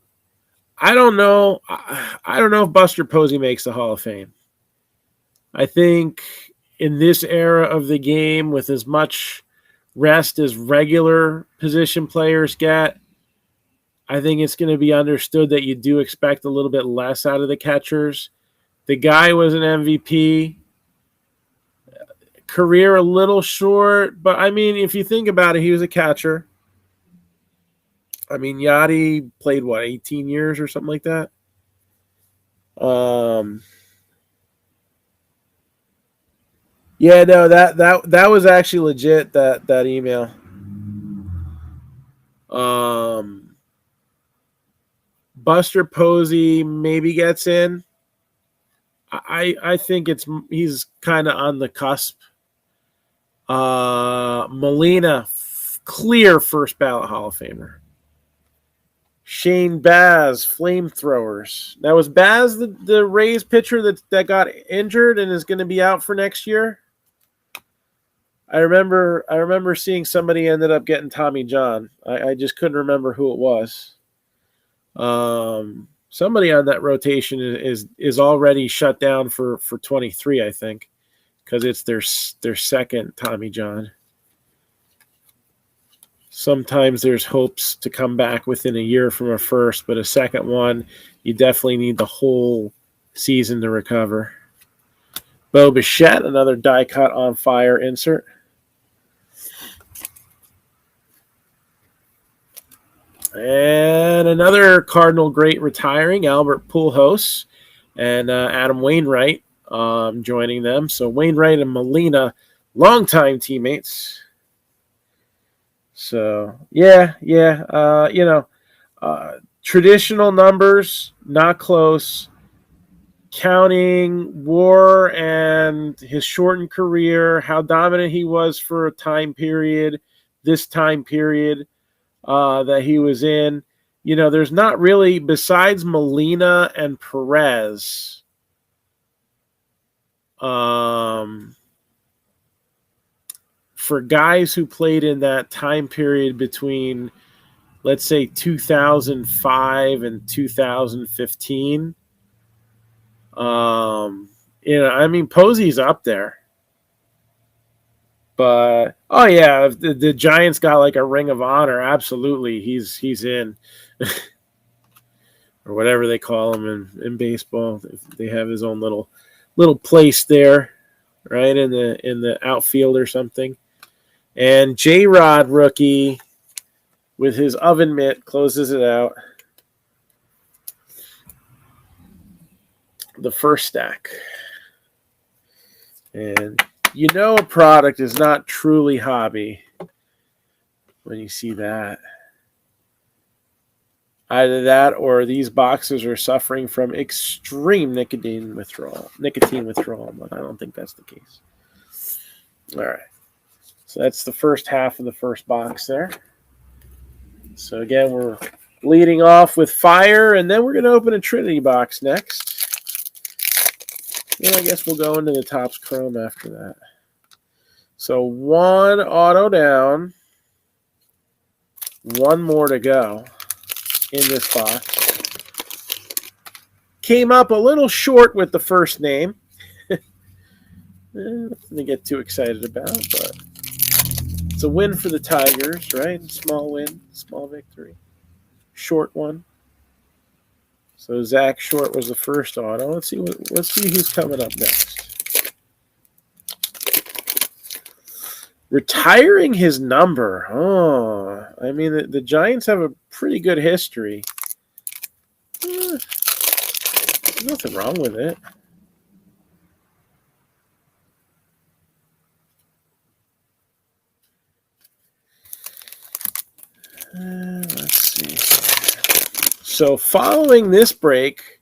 I don't know if Buster Posey makes the Hall of Fame. I think in this era of the game, with as much rest as regular position players get, I think it's going to be understood that you do expect a little bit less out of the catchers. The guy was an MVP. Career a little short, but I mean, if you think about it, he was a catcher. I mean, Yachty played, 18 years or something like that? Yeah, no, that was actually legit, that email. Buster Posey maybe gets in. I think he's kind of on the cusp. Molina, clear first ballot Hall of Famer. Shane Baz, flamethrowers. Now, was Baz the Rays pitcher that got injured and is going to be out for next year? I remember seeing somebody ended up getting Tommy John. I just couldn't remember who it was. Somebody on that rotation is already shut down for 23, I think, because it's their second Tommy John. Sometimes there's hopes to come back within a year from a first, but a second one, you definitely need the whole season to recover. Bo Bichette, another die cut on fire insert. And another Cardinal great retiring, Albert Pujols and Adam Wainwright joining them. So Wainwright and Molina, longtime teammates. So, traditional numbers, not close. Counting WAR and his shortened career, how dominant he was for a time period, this time period that he was in. There's not really, besides Molina and Perez, for guys who played in that time period between, let's say, 2005 and 2015, Posey's up there. But, if the Giants got like a Ring of Honor, absolutely, he's in. Or whatever they call him in baseball. They have his own little place there, right, in the outfield or something. And J-Rod rookie with his oven mitt closes it out. The first stack. And a product is not truly hobby when you see that. Either that or these boxes are suffering from extreme nicotine withdrawal, but I don't think that's the case. All right. So that's the first half of the first box there. So again, we're leading off with fire, and then we're going to open a Trinity box next. Then I guess we'll go into the Topps Chrome after that. So one auto down, one more to go in this box. came up a little short with the first name. Nothing to get too excited about, but it's a win for the Tigers, right? Small win, small victory. Short one. So Zach Short was the first auto. Let's see who's coming up next. Retiring his number. Oh, I mean, the Giants have a pretty good history. There's nothing wrong with it. Let's see. So following this break,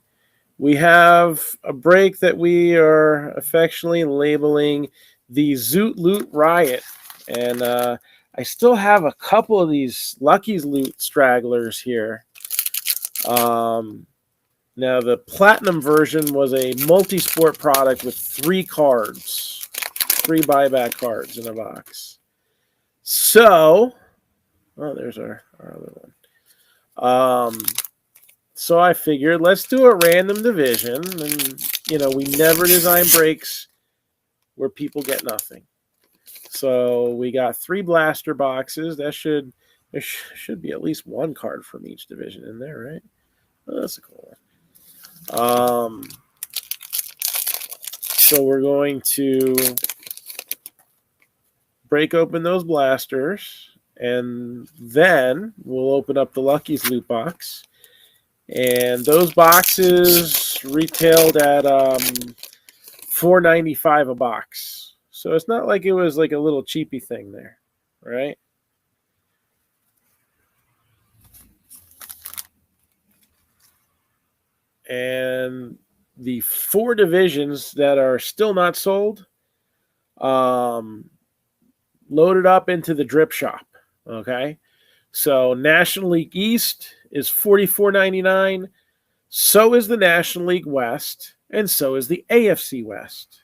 we have a break that we are affectionately labeling the Zoot Loot Riot. And I still have a couple of these Lucky's Loot stragglers here. Now, the Platinum version was a multi-sport product with 3 cards, 3 buyback cards in a box. So, there's our other one. So I figured let's do a random division. And, we never design breaks where people get nothing. So we got 3 blaster boxes. There should be at least 1 card from each division in there, right? Oh, that's a cool one. So we're going to break open those blasters, and then we'll open up the Lucky's loot box. And those boxes retailed at $4.95 a box. So it's not like it was like a little cheapy thing there, right? And the 4 divisions that are still not sold, loaded up into the drip shop. Okay, so National League East is $44.99. So is the National League West, and so is the AFC West.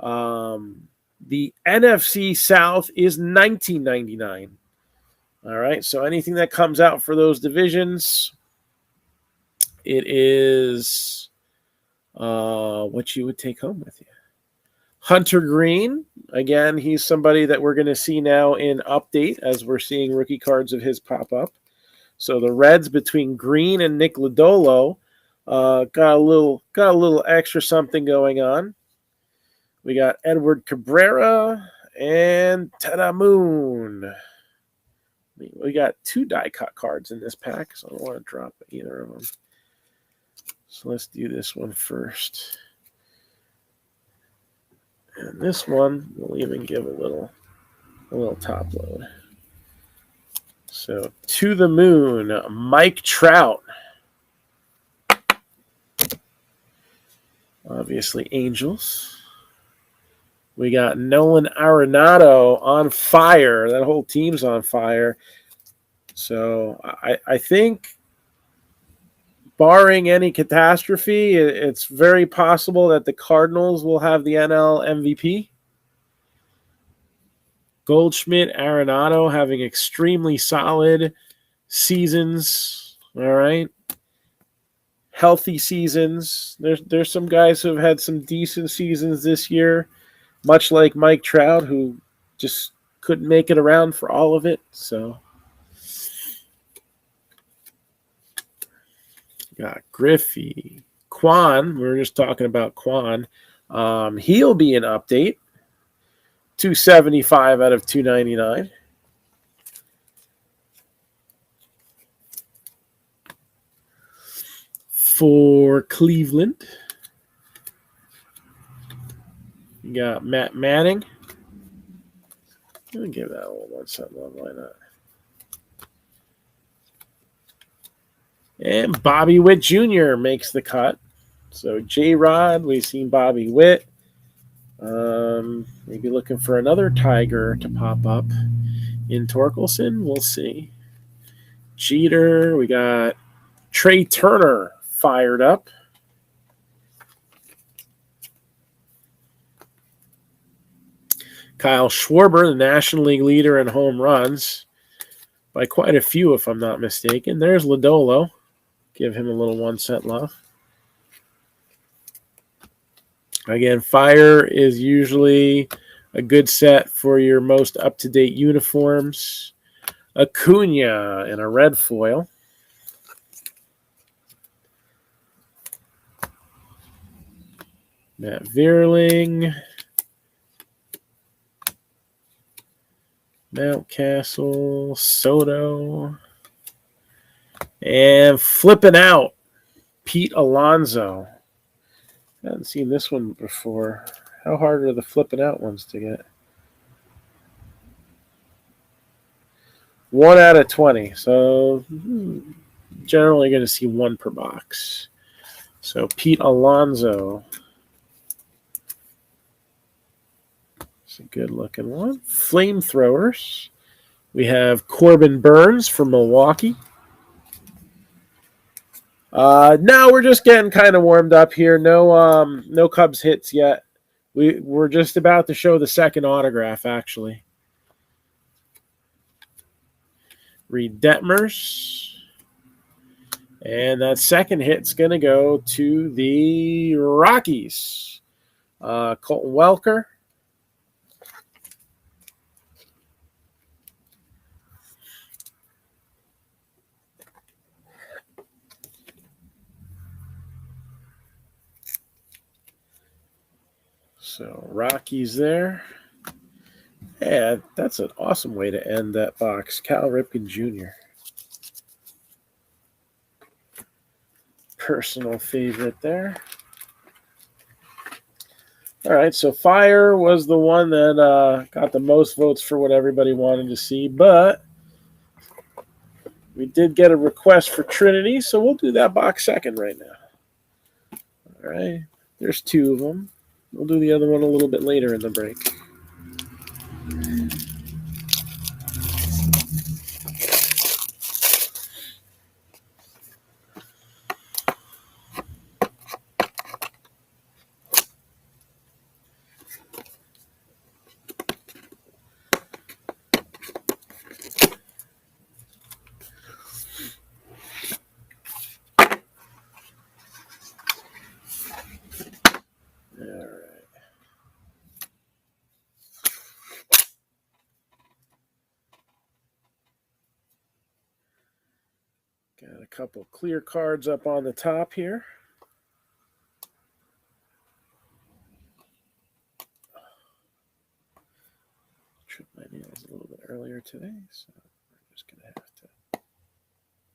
The NFC South is $19.99. All right, so anything that comes out for those divisions, it is what you would take home with you. Hunter Green, again, he's somebody that we're going to see now in update as we're seeing rookie cards of his pop up. So the Reds between Green and Nick Lodolo got a little extra something going on. We got Edward Cabrera and Tada Moon. We got 2 die cut cards in this pack, so I don't want to drop either of them. So let's do this one first. And this one we'll even give a little top load. So to the moon, Mike Trout. Obviously Angels. We got Nolan Arenado on fire. That whole team's on fire. So I think, barring any catastrophe, it's very possible that the Cardinals will have the NL MVP. Goldschmidt, Arenado having extremely solid seasons. All right. Healthy seasons. There's some guys who have had some decent seasons this year, much like Mike Trout, who just couldn't make it around for all of it. So got Griffey. Kwan, we were just talking about Kwan. He'll be an update. 275 out of 299. For Cleveland, you got Matt Manning. Let me give that a little 1 cent love. Why not? And Bobby Witt Jr. makes the cut. So J-Rod, we've seen Bobby Witt. Maybe looking for another Tiger to pop up in Torkelson. We'll see. Jeter, we got Trey Turner fired up. Kyle Schwarber, the National League leader in home runs, by quite a few, if I'm not mistaken. There's Lodolo. Give him a little 1 cent love. Again, fire is usually a good set for your most up-to-date uniforms. Acuna in a red foil. Matt Vierling. Mountcastle. Soto. And flipping out, Pete Alonso. I haven't seen this one before. How hard are the flipping out ones to get? 1 out of 20. So generally going to see 1 per box. So Pete Alonso. It's a good looking one. Flamethrowers. We have Corbin Burns from Milwaukee. Now we're just getting kind of warmed up here. No Cubs hits yet. We're just about to show the second autograph, actually. Reed Detmers. And that second hit's going to go to the Rockies. Colton Welker. So Rockies there. Yeah, that's an awesome way to end that box. Cal Ripken Jr. Personal favorite there. All right, so Fire was the one that got the most votes for what everybody wanted to see, but we did get a request for Trinity, so we'll do that box second right now. All right, there's 2 of them. We'll do the other one a little bit later in the break. Got a couple clear cards up on the top here. Tripped my nails a little bit earlier today, so I'm just going to have to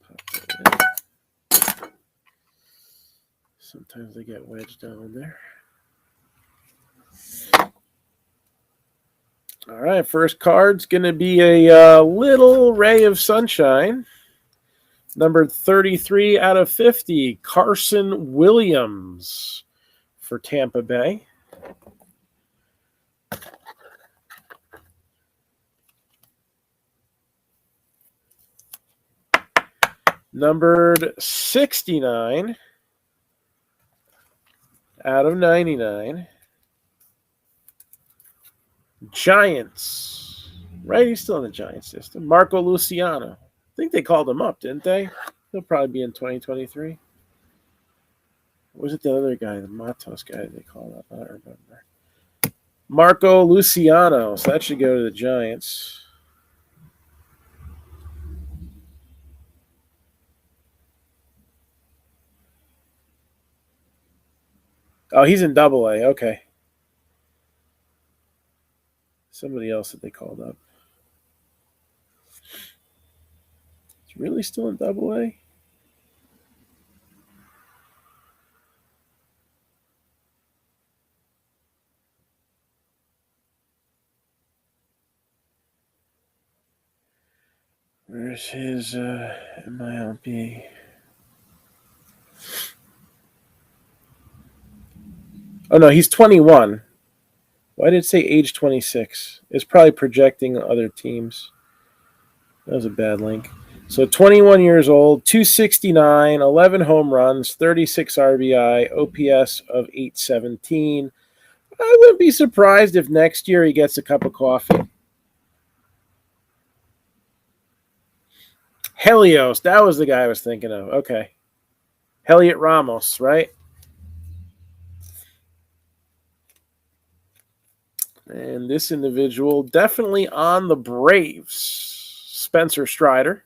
pop that in. Sometimes they get wedged down there. All right, first card's going to be a little ray of sunshine. Number 33 out of 50, Carson Williams for Tampa Bay. Numbered 69 out of 99, Giants. Right, he's still in the Giants system. Marco Luciano. I think they called him up, didn't they? He'll probably be in 2023. Or was it the other guy, the Matos guy they called up? I don't remember. Marco Luciano. So that should go to the Giants. Oh, he's in Double-A. Okay. Somebody else that they called up. He's really still in Double-A? Where's his MILB? Oh, no, he's 21. Why did it say age 26? It's probably projecting other teams. That was a bad link. So 21 years old, 269, 11 home runs, 36 RBI, OPS of 817. I wouldn't be surprised if next year he gets a cup of coffee. Helios, that was the guy I was thinking of. Okay. Heliot Ramos, right? And this individual definitely on the Braves. Spencer Strider.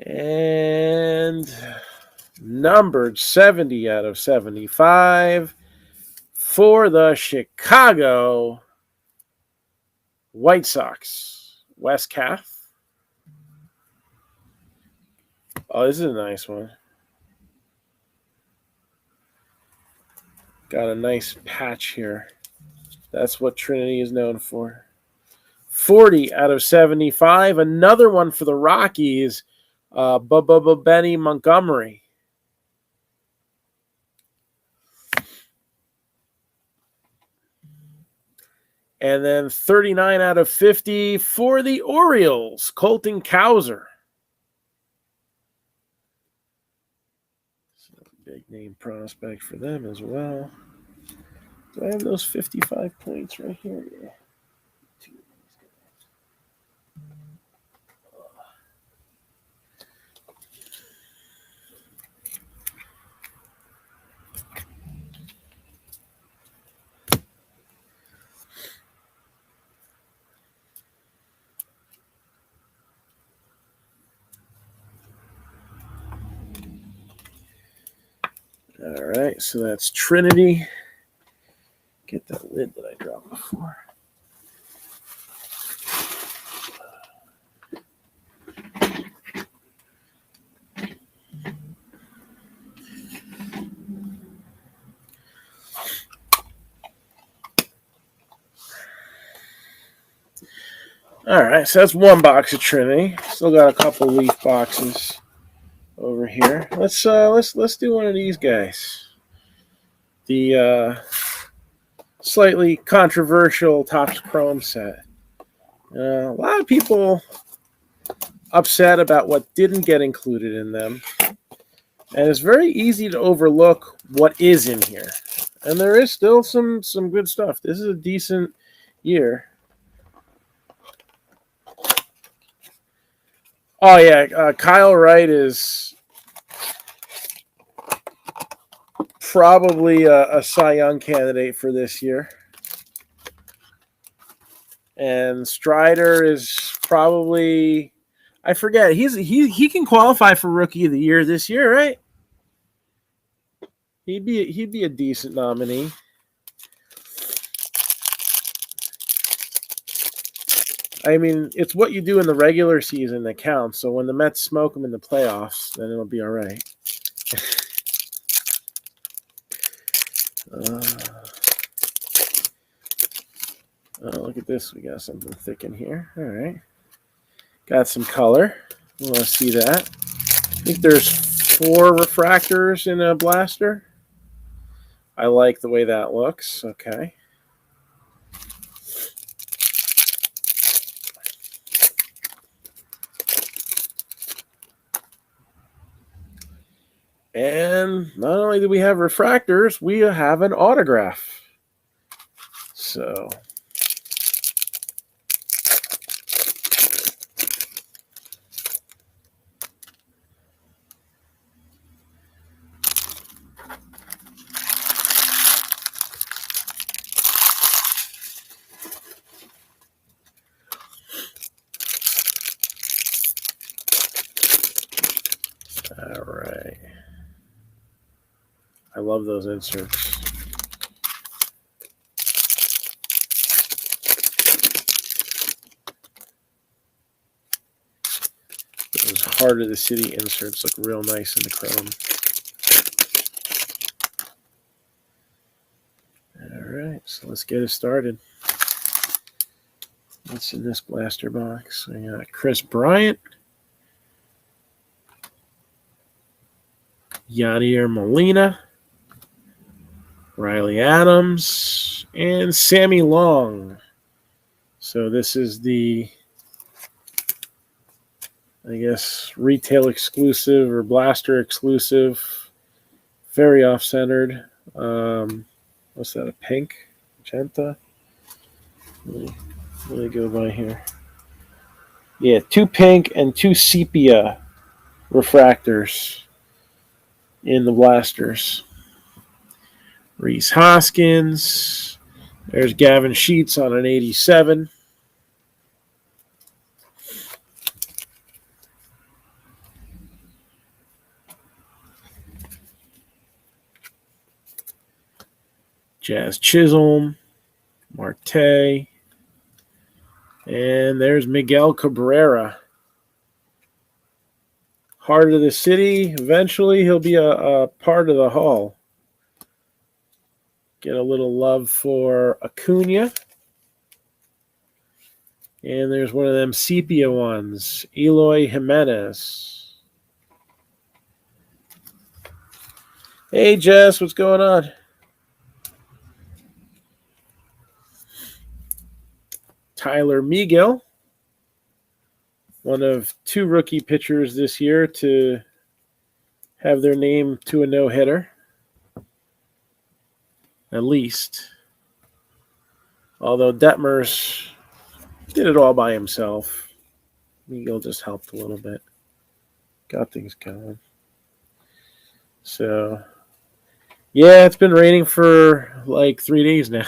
And numbered 70 out of 75 for the Chicago White Sox. Wes Kath. Oh, this is a nice one. Got a nice patch here. That's what Trinity is known for. 40 out of 75. Another one for the Rockies. Benny Montgomery. And then 39 out of 50 for the Orioles. Colton Cowser. Big name prospect for them as well. Do I have those 55 points right here? Yeah. All right, so that's Trinity. Get that lid that I dropped before. All right, so that's one box of Trinity. Still got a couple Leaf boxes over here. Let's do one of these guys. The slightly controversial Topps Chrome set. A lot of people upset about what didn't get included in them, and it's very easy to overlook what is in here. And there is still some good stuff. This is a decent year. Oh yeah, Kyle Wright is probably a Cy Young candidate for this year. And Strider is probably, I forget, he can qualify for Rookie of the Year this year, right? He'd be a decent nominee. I mean, it's what you do in the regular season that counts. So when the Mets smoke them in the playoffs, then it'll be all right. Look at this. We got something thick in here. All right. Got some color. You want to see that? I think there's 4 refractors in a blaster. I like the way that looks. Okay. And not only do we have refractors, we have an autograph. So all right. I love those inserts. Those Heart of the City inserts look real nice in the chrome. All right, so let's get it started. What's in this blaster box? We got Chris Bryant, Yadier Molina, Riley Adams, and Sammy Long. So this is the, I guess, retail exclusive or blaster exclusive. Very off-centered. What's that, a pink? Magenta? Let me go by here. Yeah, 2 pink and 2 sepia refractors in the blasters. Reese Hoskins. There's Gavin Sheets on an 87. Jazz Chisholm. Marte. And there's Miguel Cabrera. Heart of the city. Eventually, he'll be a part of the Hall. Get a little love for Acuna. And there's one of them sepia ones. Eloy Jimenez. Hey, Jess, what's going on? Tyler Miguel. One of 2 rookie pitchers this year to have their name to a no-hitter. At least. Although Detmers did it all by himself. Miguel just helped a little bit. Got things going. So, yeah, it's been raining for like 3 days now.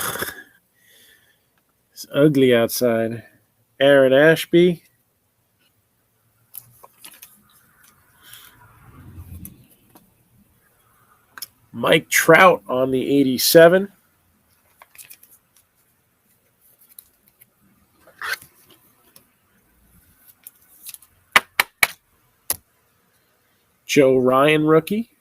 It's ugly outside. Aaron Ashby. Mike Trout on the 87. Joe Ryan rookie.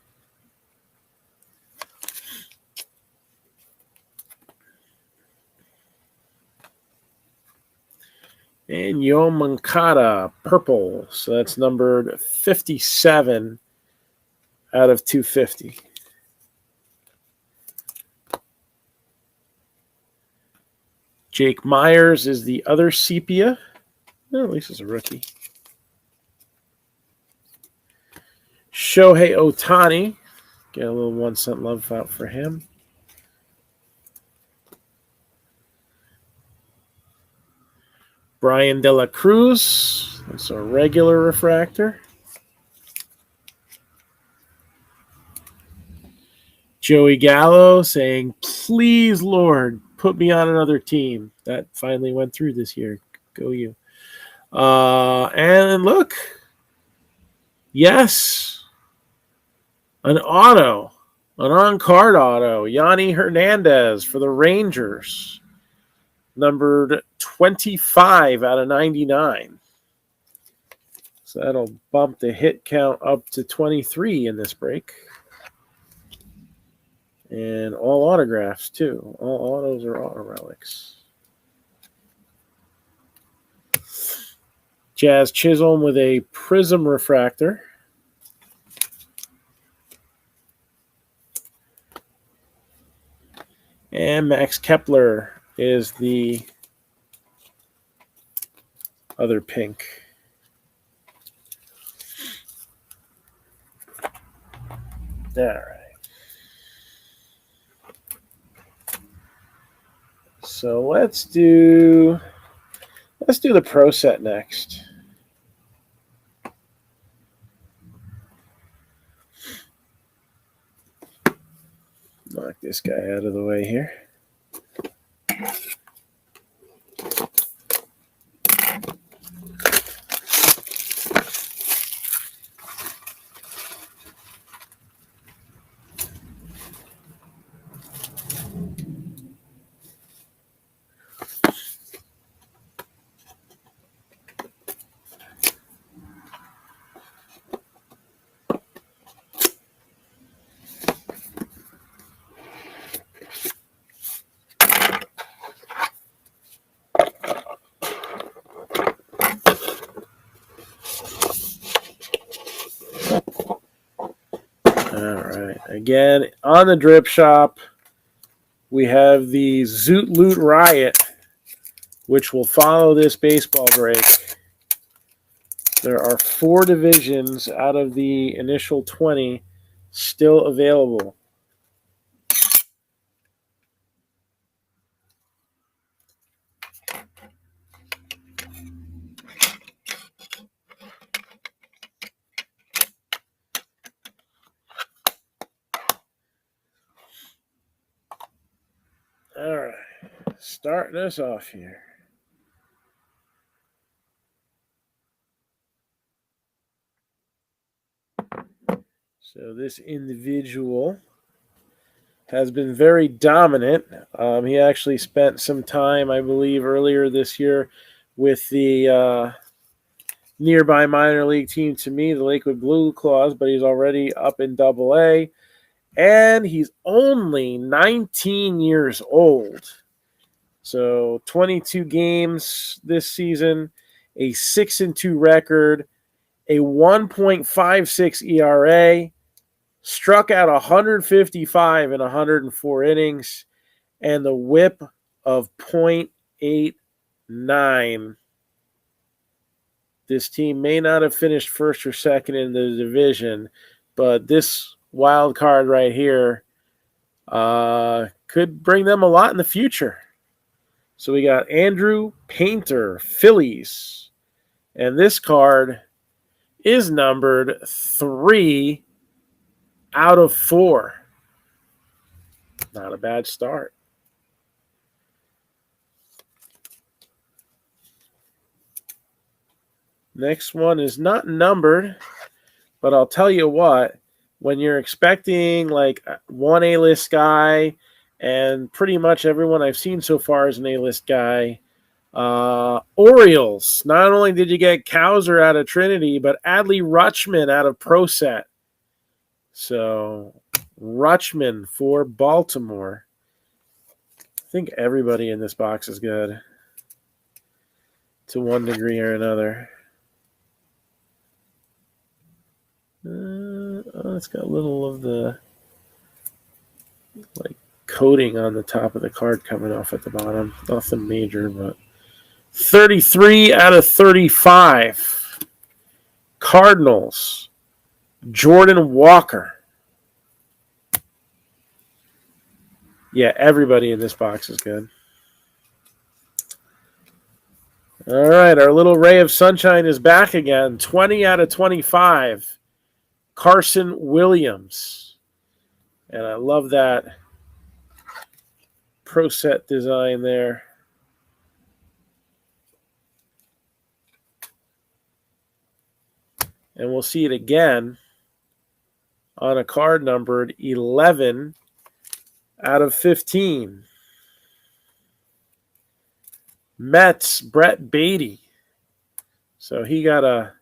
And Yo Moncada purple. So that's numbered 57 out of 250. Jake Myers is the other sepia. No, at least it's a rookie. Shohei Ohtani. Get a little 1 cent love out for him. Brian De La Cruz. That's a regular refractor. Joey Gallo saying, please, Lord, put me on another team. That finally went through this year. Go you. And look. Yes. An auto. An on-card auto. Yanni Hernandez for the Rangers. Numbered 25 out of 99. So that'll bump the hit count up to 23 in this break. And all autographs, too. All autos are auto relics. Jazz Chisholm with a Prism refractor. And Max Kepler is the other pink. All right. So let's do the Pro Set next. Knock this guy out of the way here. Again, on the Drip Shop, we have the Zoot Loot Riot, which will follow this baseball break. There are 4 divisions out of the initial 20 still available. All right. Starting us off here. So this individual has been very dominant. He actually spent some time, I believe, earlier this year with the nearby minor league team to me, the Lakewood Blue Claws, but he's already up in Double-A. And he's only 19 years old. So 22 games this season, a 6-2 record, a 1.56 ERA, struck out 155 in 104 innings, and the whip of .89. This team may not have finished first or second in the division, but this wild card right here could bring them a lot in the future. So we got Andrew Painter, Phillies. And this card is numbered 3 out of 4. Not a bad start. Next one is not numbered, but I'll tell you what, when you're expecting like one A-list guy, and pretty much everyone I've seen so far is an A-list guy, Orioles, not only did you get Cowser out of Trinity, but Adley Rutschman out of Pro Set. So Rutschman for Baltimore. I think everybody in this box is good to one degree or another. It's got a little of the like coating on the top of the card coming off at the bottom. Nothing major, but 33 out of 35. Cardinals, Jordan Walker. Yeah, everybody in this box is good. All right, our little ray of sunshine is back again. 20 out of 25. Carson Williams. And I love that Pro Set design there. And we'll see it again on a card numbered 11 out of 15. Mets, Brett Beatty. So he got a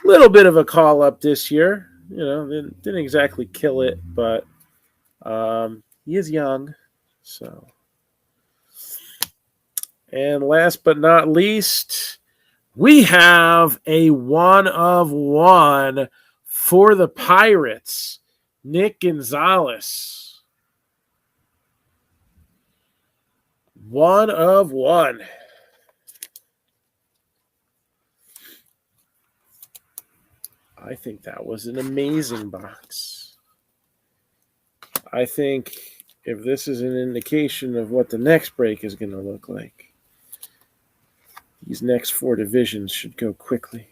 little bit of a call up this year. You know, didn't exactly kill it, but he is young. So, and last but not least, we have a 1 of 1 for the Pirates, Nick Gonzalez. 1 of 1. I think that was an amazing box. I think if this is an indication of what the next break is going to look like, these next 4 divisions should go quickly.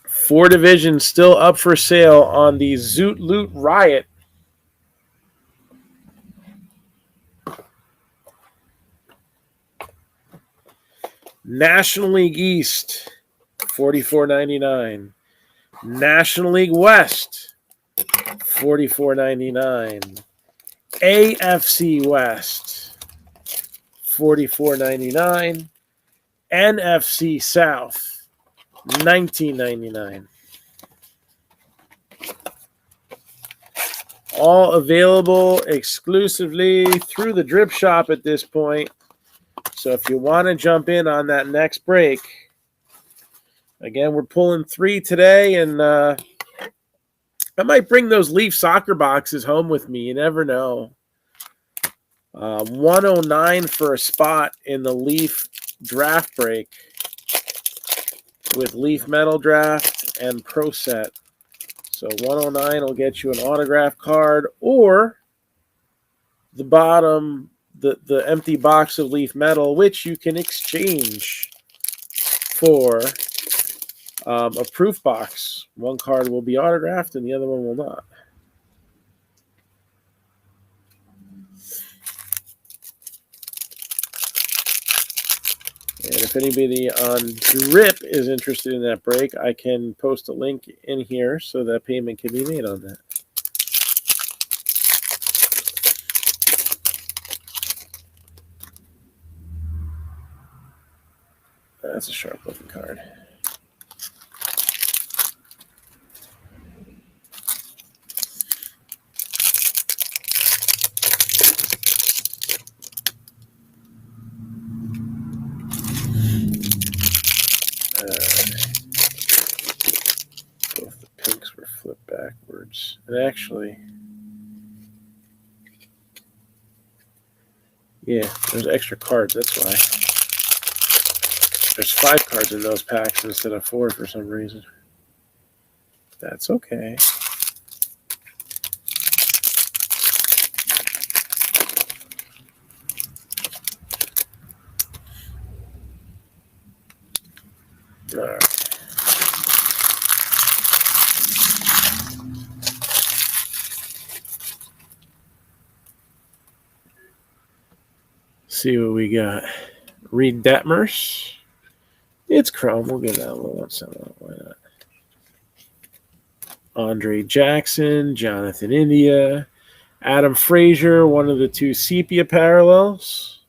4 divisions still up for sale on the Zoot Loot Riot. National League East, $44.99. National League West, $44.99. AFC West, $44.99. NFC South, $19.99. All available exclusively through the Drip Shop at this point. So if you want to jump in on that next break, again, we're pulling 3 today, and I might bring those Leaf soccer boxes home with me. You never know. 109 for a spot in the Leaf draft break with Leaf Metal Draft and Pro Set. So 109 will get you an autograph card or the bottom, the empty box of Leaf Metal, which you can exchange for a proof box. One card will be autographed and the other one will not. And if anybody on Drip is interested in that break, I can post a link in here so that payment can be made on that. That's a sharp looking card. Both the pinks were flipped backwards. And actually, yeah, there's extra cards, that's why. There's 5 cards in those packs instead of 4 for some reason. That's okay. All right. See what we got. Reed Detmers. It's chrome. We'll give that a little one. Why not? Andre Jackson, Jonathan India, Adam Frazier, one of the 2 sepia parallels.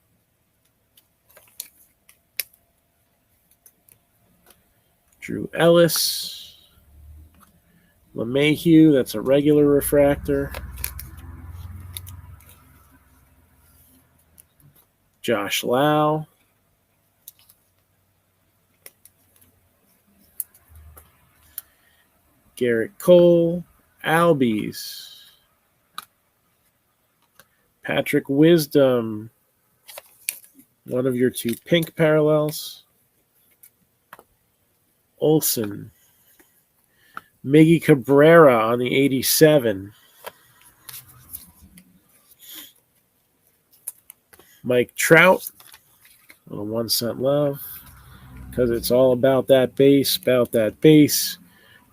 Drew Ellis. LeMahieu, that's a regular refractor. Josh Lau. Garrett Cole. Albies. Patrick Wisdom. One of your 2 pink parallels. Olson. Miggy Cabrera on the 87. Mike Trout on a 1 cent love because it's all about that base,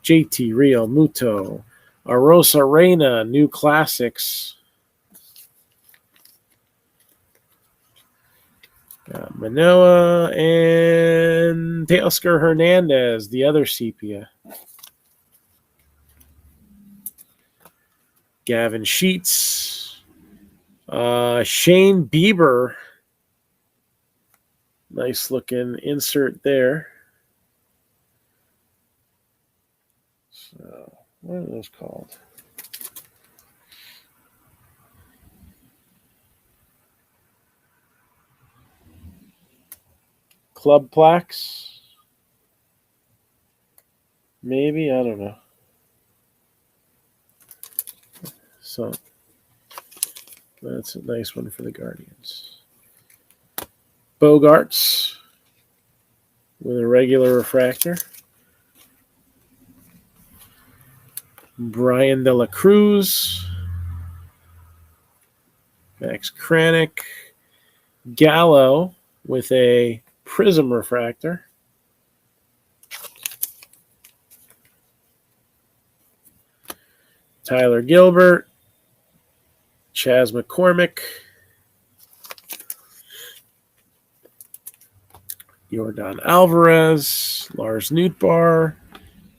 JT Real Muto. Arosa Reina, new classics. Manoa and Teoscar Hernandez, the other sepia. Gavin Sheets. Shane Bieber. Nice looking insert there. So, what are those called? Club plaques? Maybe, I don't know. So, that's a nice one for the Guardians. Bogarts with a regular refractor. Brian De La Cruz. Max Kranick. Gallo with a prism refractor. Tyler Gilbert. Chas McCormick. Yordan Alvarez. Lars Nootbaar.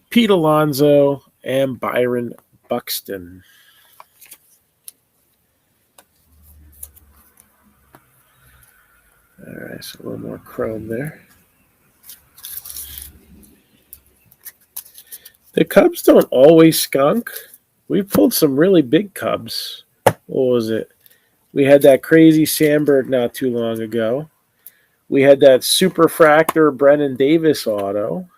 Pete Alonso. And Byron Buxton. All right, so a little more chrome there. The Cubs don't always skunk. We pulled some really big Cubs. What was it? We had that crazy Sandberg not too long ago. We had that Superfractor Brennan Davis auto.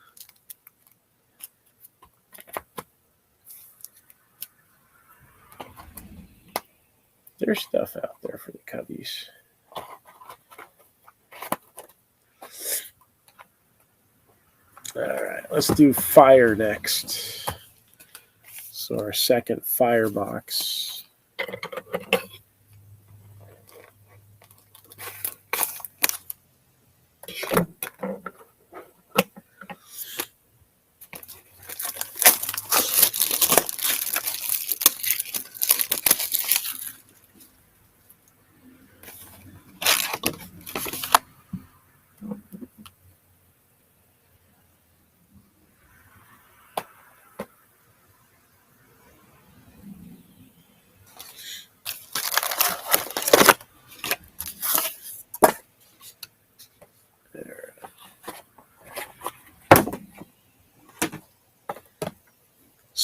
There's stuff out there for the Cubbies. All right, let's do Fire next. So our second Fire box.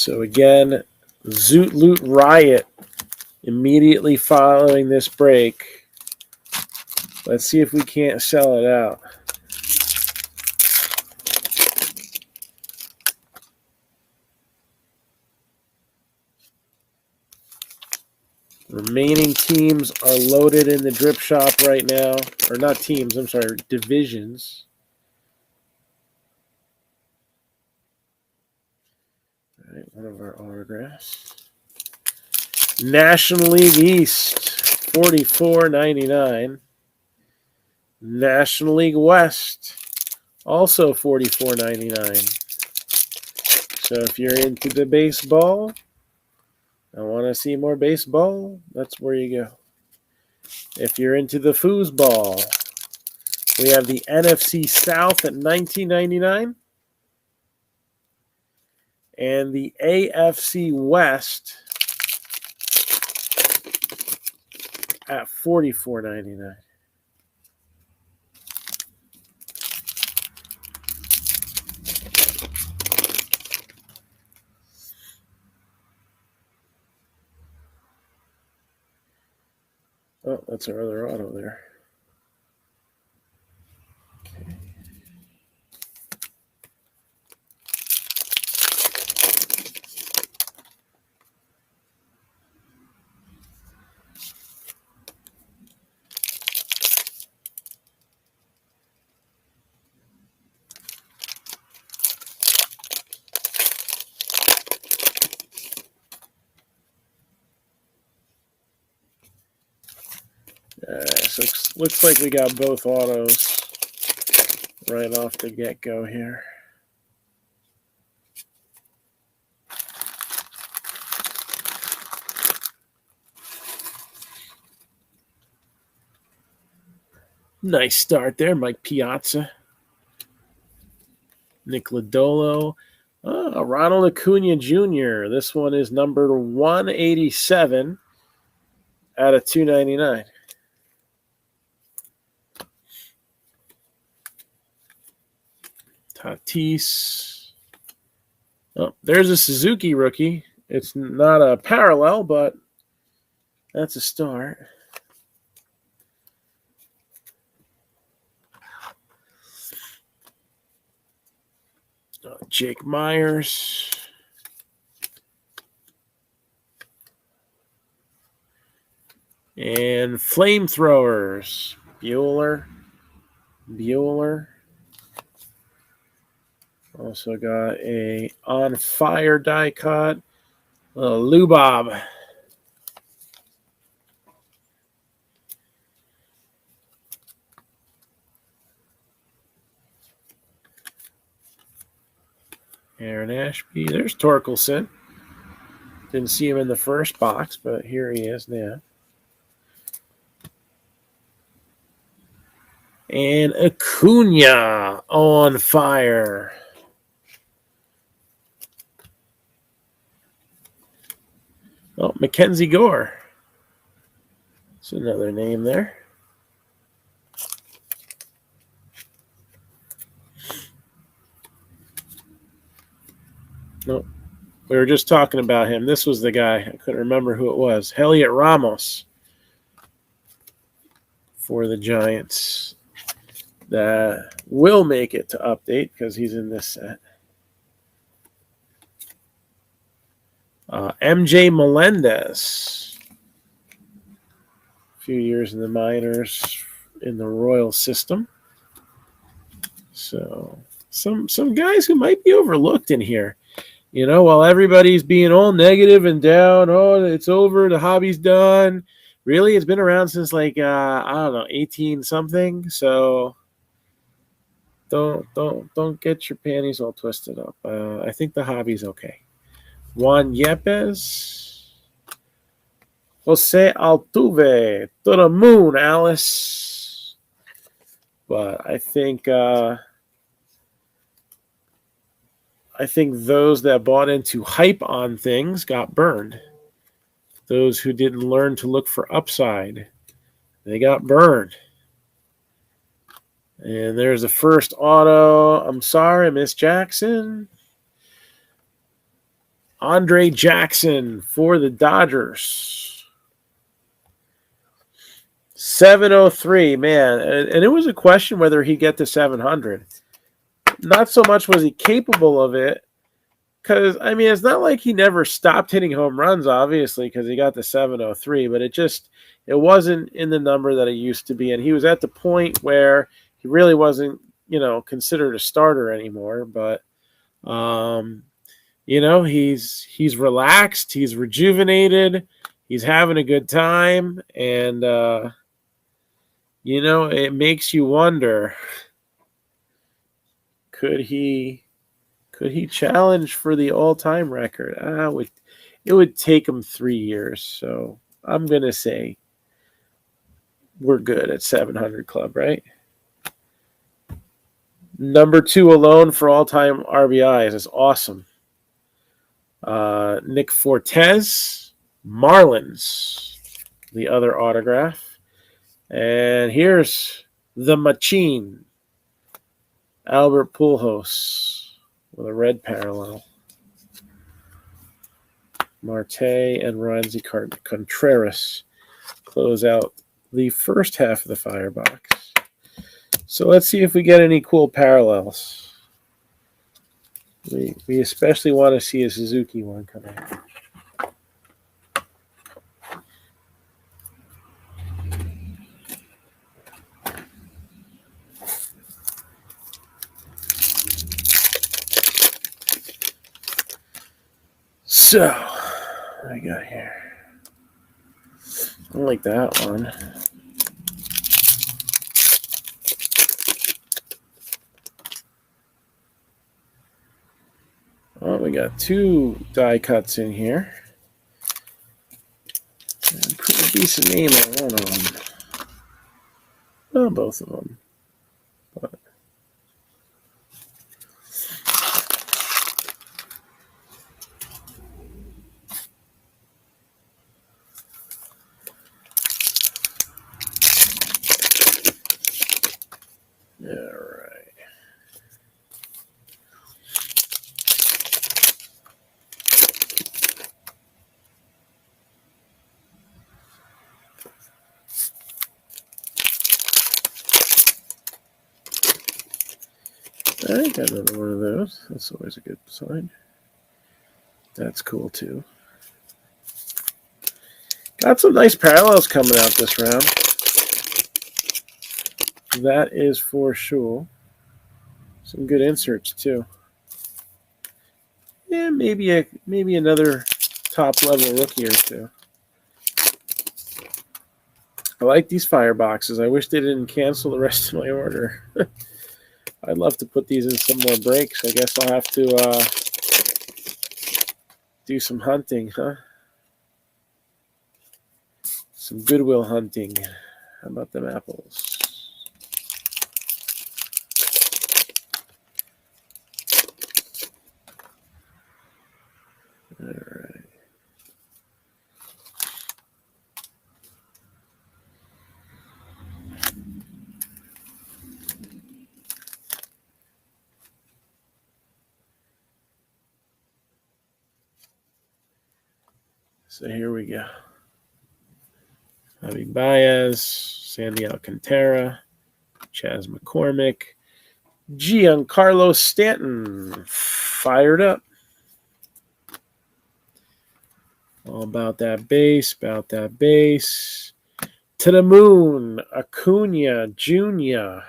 So again, Zoot Loot Riot immediately following this break. Let's see if we can't sell it out. Remaining teams are loaded in the drip shop right now. Or not teams, I'm sorry, divisions. All right, one of our autographs. National League East, $44.99. National League West, also $44.99. So if you're into the baseball, I want to see more baseball, that's where you go. If you're into the foosball, we have the NFC South at $19.99 and the AFC West at $44.99. Oh, that's our other auto there. So looks like we got both autos right off the get-go here. Nice start there, Mike Piazza. Nick Lodolo. Ronald Acuna Jr. This one is number 187 out of 299. Tatis. Oh, there's a Suzuki rookie. It's not a parallel, but that's a start. Jake Myers. And flamethrowers. Bueller. Also got a on fire die cut. Lubob. Aaron Ashby. There's Torkelson. Didn't see him in the first box, but here he is now. And Acuna on fire. Oh, Mackenzie Gore. That's another name there. Nope. We were just talking about him. This was the guy. I couldn't remember who it was. Heliot Ramos for the Giants. That will make it to update because he's in this set. MJ Melendez. A few years in the minors in the Royal system. So some guys who might be overlooked in here. You know, while everybody's being all negative and down, oh, it's over, the hobby's done. Really, it's been around since like, I don't know, 18 something. So don't get your panties all twisted up. I think the hobby's okay. Juan Yepes. Jose Altuve. To the moon, Alice. But I think those that bought into hype on things got burned. Those who didn't learn to look for upside, they got burned. And there's the first auto. I'm sorry, Miss Jackson. Andre Jackson for the Dodgers. 703, man. And it was a question whether he'd get to 700. Not so much was he capable of it, because, I mean, it's not like he never stopped hitting home runs, obviously, because he got to 703, but it wasn't in the number that it used to be. And he was at the point where he really wasn't, considered a starter anymore. But, he's relaxed, he's rejuvenated, he's having a good time. And, it makes you wonder, could he challenge for the all-time record? It would take him 3 years. So I'm going to say we're good at 700 club, right? Number 2 alone for all-time RBIs is awesome. Nick Fortes, Marlins, the other autograph. And here's the Machine, Albert Pujols, with a red parallel. Marte and Roansy Contreras close out the first half of the firebox. So let's see if we get any cool parallels. We especially want to see a Suzuki one come out. So, what do I got here? I don't like that one. Oh, we got 2 die cuts in here. And put a decent name on one of them. Well, both of them. But all right. I got another one of those. That's always a good sign. That's cool too. Got some nice parallels coming out this round. That is for sure. Some good inserts too. Yeah, maybe another top level rookie or two. I like these fireboxes. I wish they didn't cancel the rest of my order. I'd love to put these in some more breaks. I guess I'll have to do some hunting, huh? Some Goodwill hunting. How about them apples? All right. So here we go. Javi Baez, Sandy Alcantara, Chas McCormick, Giancarlo Stanton, fired up. All about that base, To the moon, Acuna Jr.,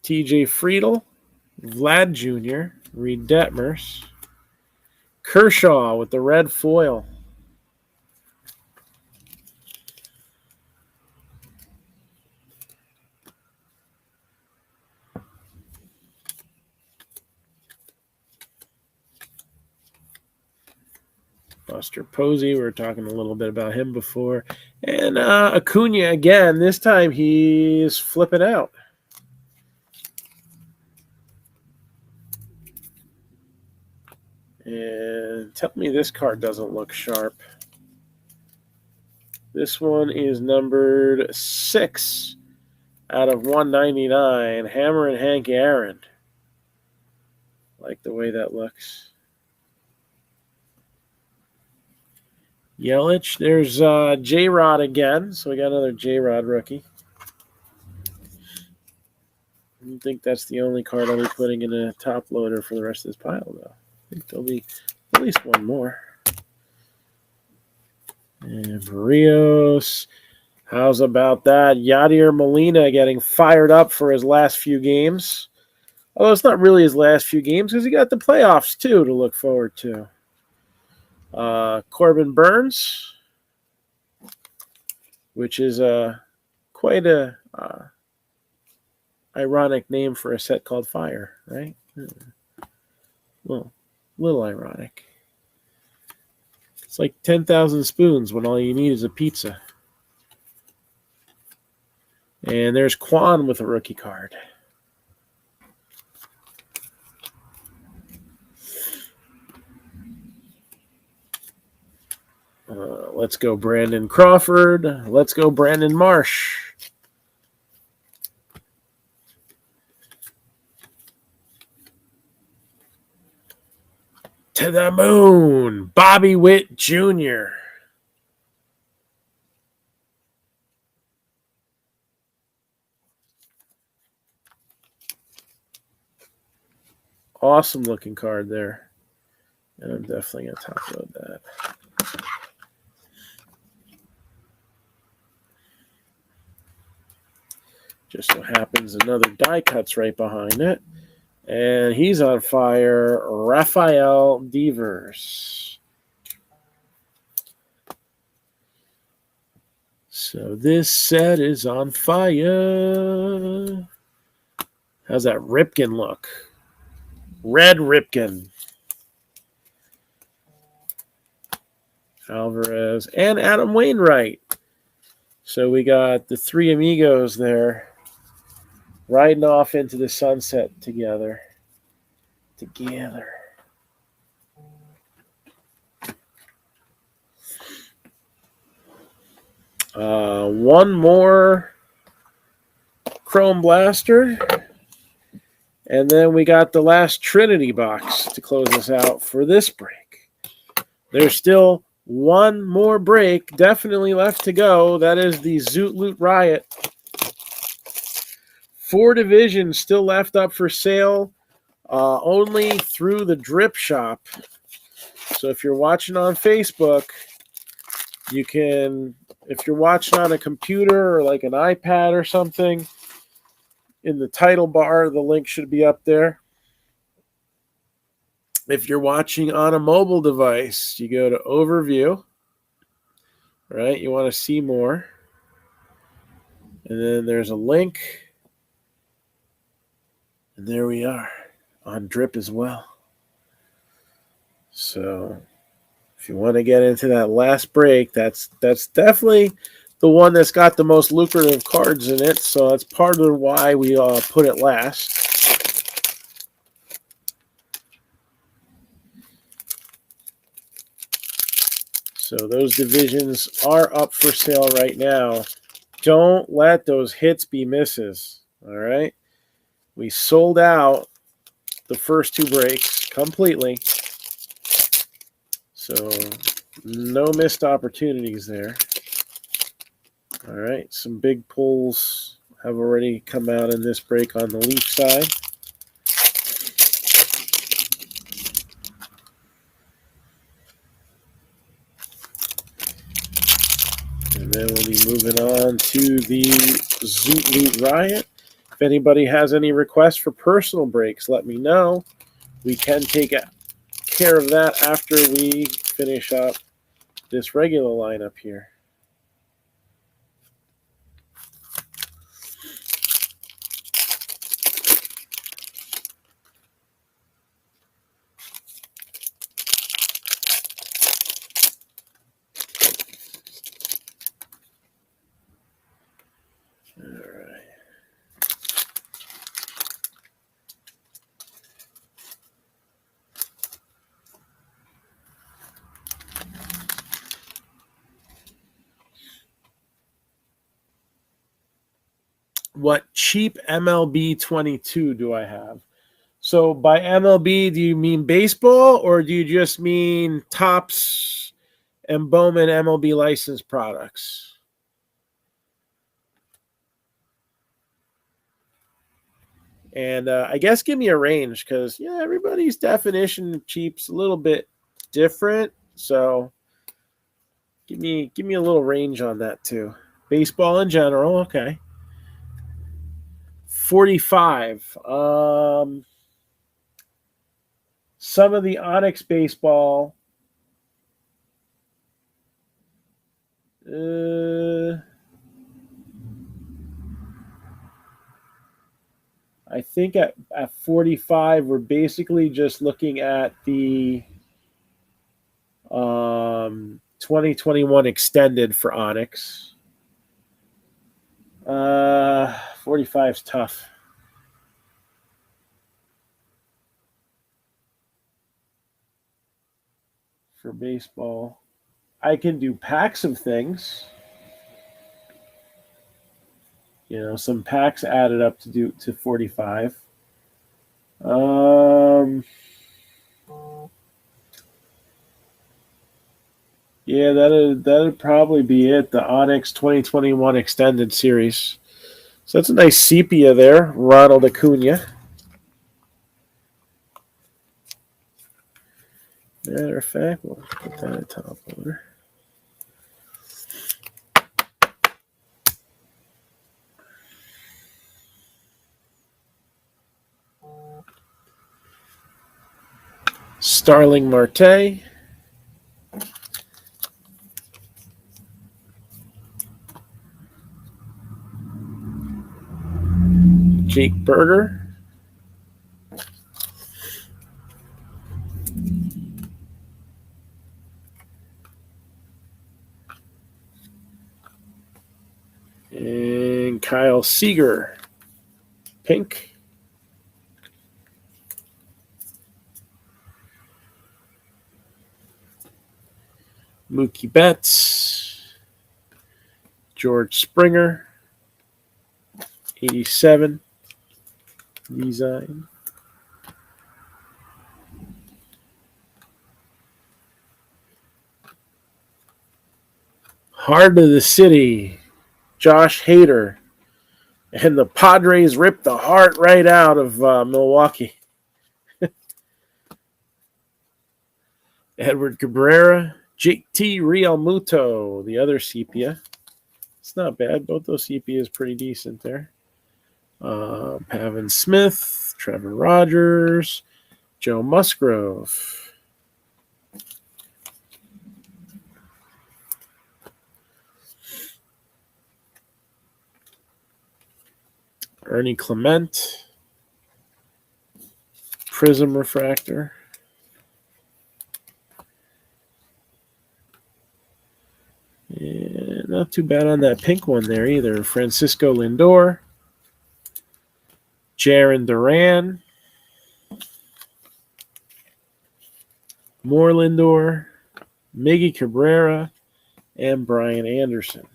TJ Friedel, Vlad Jr., Reed Detmers, Kershaw with the red foil. Buster Posey, we were talking a little bit about him before. And Acuna again, this time he's flipping out. And tell me this card doesn't look sharp. This one is numbered 6 out of 199. Hammer and Hank Aaron. Like the way that looks. Yelich. There's J-Rod again. So we got another J-Rod rookie. I don't think that's the only card I'll be putting in a top loader for the rest of this pile, though. I think there'll be at least one more. And Barrios. How's about that? Yadier Molina getting fired up for his last few games. Although it's not really his last few games because he got the playoffs, too, to look forward to. Corbin Burns, which is quite a ironic name for a set called Fire, right? Well, little ironic. It's like 10,000 spoons when all you need is a pizza. And there's Quan with a rookie card. Let's go Brandon Crawford. Let's go Brandon Marsh. To the moon, Bobby Witt Jr. Awesome looking card there. And I'm definitely going to top load that. Just so happens another die cut's right behind it. And he's on fire, Rafael Devers. So this set is on fire. How's that Ripken look? Red Ripken. Alvarez and Adam Wainwright. So we got the three amigos there riding off into the sunset together. One more Chrome Blaster. And then we got the last Trinity box to close us out for this break. There's still one more break definitely left to go. That is the Zoot Loot Riot. 4 divisions still left up for sale, only through the Drip Shop. So if you're watching on Facebook, you can, if you're watching on a computer or like an iPad or something, in the title bar, the link should be up there. If you're watching on a mobile device, you go to Overview, right? You want to see more. And then there's a link. And there we are on Drip as well. So if you want to get into that last break, that's definitely the one that's got the most lucrative cards in it. So that's part of why we put it last. So those divisions are up for sale right now. Don't let those hits be misses. All right. We sold out the first 2 breaks completely. So no missed opportunities there. All right. Some big pulls have already come out in this break on the Leaf side. And then we'll be moving on to the Zoot Loot Riot. If anybody has any requests for personal breaks, let me know. We can take care of that after we finish up this regular lineup here. What cheap MLB 22 do I have? So by MLB, do you mean baseball or do you just mean Topps and Bowman MLB licensed products? And I guess give me a range because everybody's definition of cheap's a little bit different. So give me a little range on that too. Baseball in general, okay. 45. Some of the Onyx baseball. I think at 45, we're basically just looking at the 2021 extended for Onyx. 45 is tough. For baseball. I can do packs of things. Some packs added up to 45. Yeah, that'd probably be it. The Onyx 2021 Extended Series. So that's a nice sepia there, Ronald Acuna. Matter of fact, we'll put that at top order. Starling Marte. Jake Berger. And Kyle Seager. Pink. Mookie Betts. George Springer. 87. Design. Heart of the City. Josh Hader. And the Padres ripped the heart right out of Milwaukee. Edward Cabrera. JT Realmuto, the other sepia. It's not bad. Both those sepias pretty decent there. Pavin Smith, Trevor Rogers, Joe Musgrove. Ernie Clement. Prism Refractor. And not too bad on that pink one there either. Francisco Lindor. Jarren Duran. More Lindor. Miggy Cabrera. And Brian Anderson.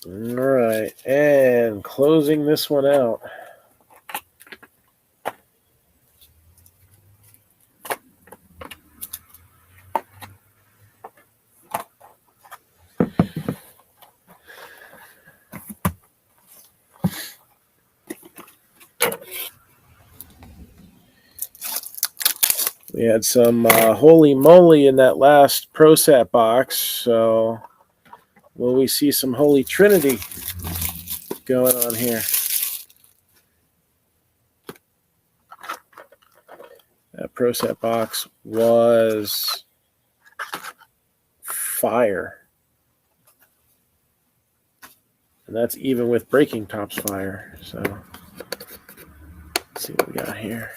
All right. And closing this one out. We had some holy moly in that last Pro Set box, so will we see some Holy Trinity going on here? That Pro Set box was fire. And that's even with Breaking Top's fire. So let's see what we got here.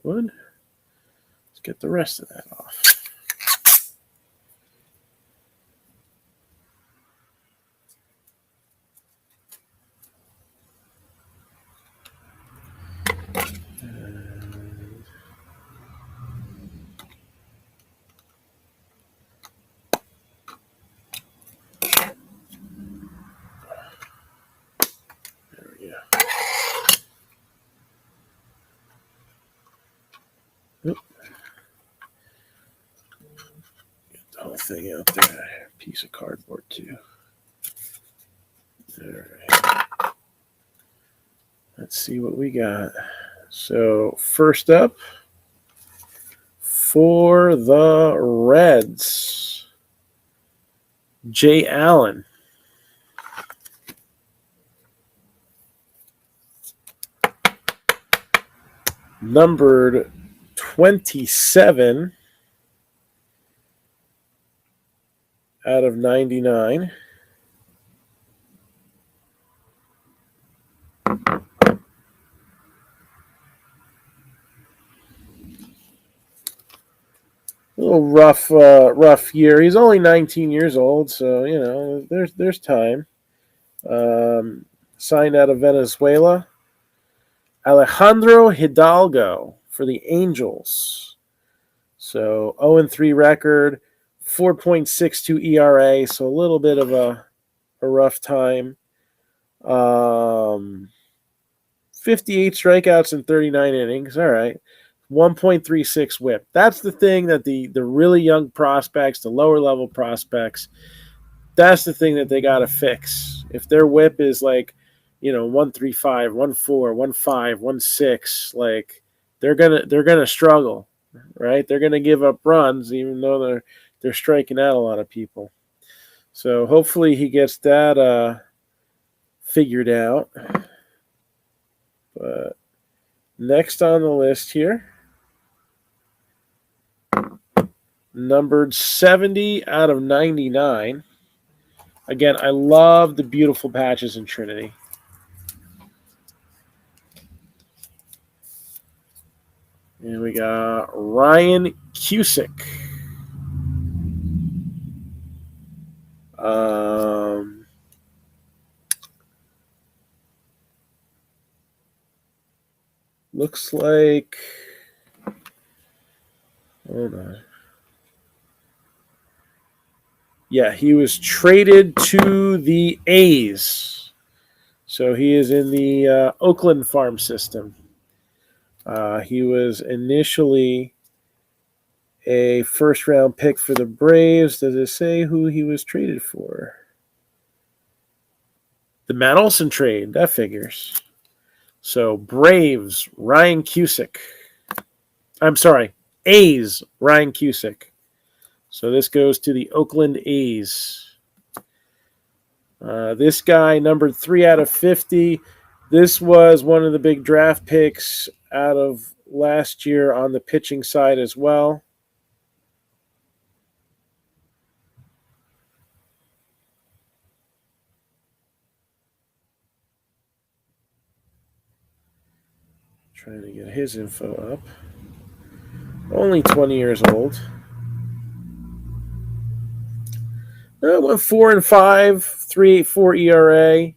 would. Let's get the rest of that off. Get the whole thing out there. Piece of cardboard too. All right. Let's see what we got. So first up for the Reds, Jay Allen. Numbered 27 out of 99. A little rough year. He's only 19 years old, so you know there's time. Signed out of Venezuela. Alejandro Hidalgo for the Angels. So 0-3 record, 4.62 ERA, so a little bit of a rough time. 58 strikeouts in 39 innings. All right. 1.36 whip. That's the thing that the really young prospects, the lower level prospects, that's the thing that they got to fix. If their whip is like, 135, 14, 15, 16, like they're gonna struggle, right? They're gonna give up runs even though they're striking out a lot of people. So hopefully he gets that figured out. But next on the list here, numbered 70 out of 99. Again, I love the beautiful patches in Trinity. And we got Ryan Cusick. Looks like, hold on. Yeah, he was traded to the A's. So he is in the Oakland farm system. He was initially a first-round pick for the Braves. Does it say who he was traded for? The Matt Olson trade. That figures. So Braves, Ryan Cusick. I'm sorry, A's, Ryan Cusick. So this goes to the Oakland A's. This guy, numbered 3 out of 50. This was one of the big draft picks out of last year on the pitching side as well. Trying to get his info up. Only 20 years old. Went 4-5, 3.84 ERA,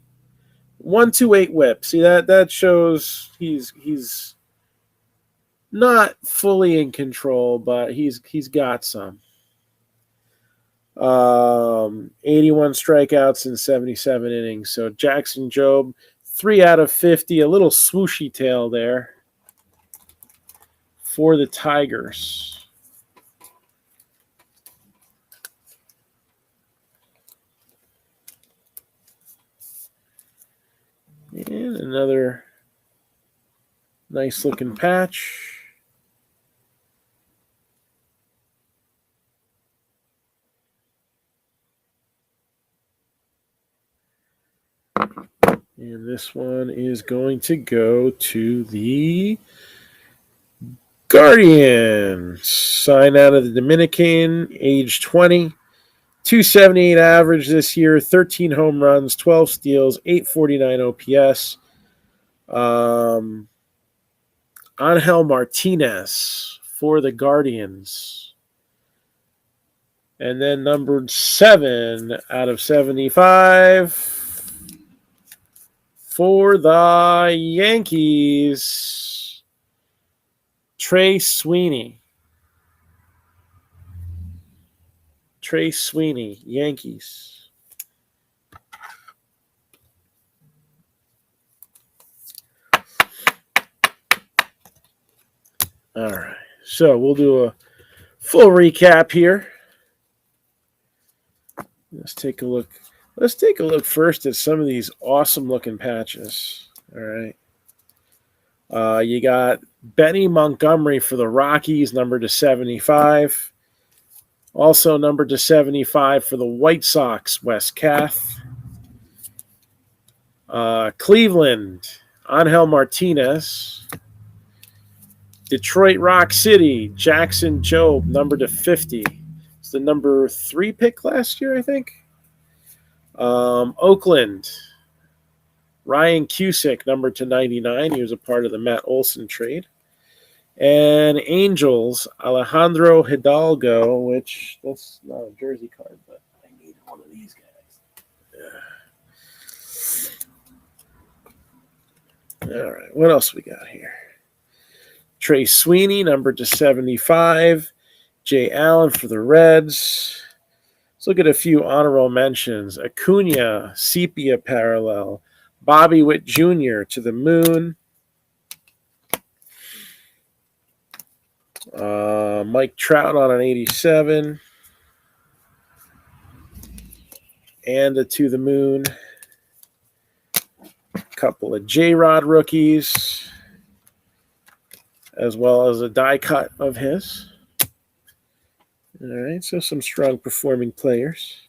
1.28 WHIP. See that shows he's not fully in control, but he's got some. 81 strikeouts in 77 innings. So Jackson Jobe, 3 out of 50, a little swooshy tail there for the Tigers. And another nice looking patch. And this one is going to go to the Guardians. Signed out of the Dominican, age 20. 278 average this year, 13 home runs, 12 steals, 849 OPS. Angel Martinez for the Guardians. And then numbered 7 out of 75 for the Yankees, Trey Sweeney. Trey Sweeney, Yankees. All right. So we'll do a full recap here. Let's take a look. Let's take a look first at some of these awesome looking patches. All right. You got Benny Montgomery for the Rockies, numbered to 75. Also numbered to 75 for the White Sox, Wes Kath. Cleveland, Angel Martinez. Detroit Rock City, Jackson Jobe, numbered to 50. It's the number 3 pick last year, I think. Oakland, Ryan Cusick, numbered to 99. He was a part of the Matt Olson trade. And Angels, Alejandro Hidalgo, which that's not a jersey card, but I need one of these guys. All right, what else we got here? Trey Sweeney, numbered to 75. Jay Allen for the Reds. Let's look at a few honorable mentions. Acuna, Sepia parallel. Bobby Witt Jr. to the moon. Mike Trout on an 87. And a to the moon. A couple of J-Rod rookies, as well as a die cut of his. All right, so some strong performing players.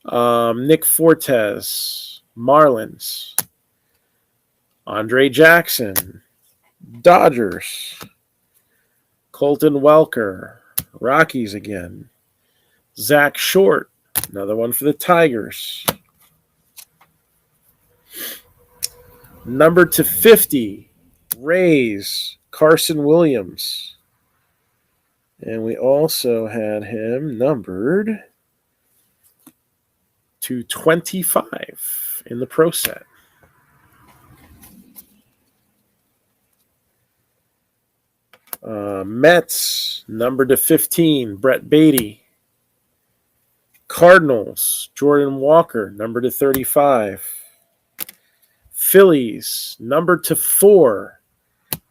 Nick Fortes, Marlins. Andre Jackson, Dodgers. Colton Welker, Rockies again. Zach Short, another one for the Tigers. Number to 50, Rays, Carson Williams. And we also had him numbered to 25 in the Pro Set. Mets, numbered to 15, Brett Beatty. Cardinals, Jordan Walker, numbered to 35. Phillies, numbered to 4,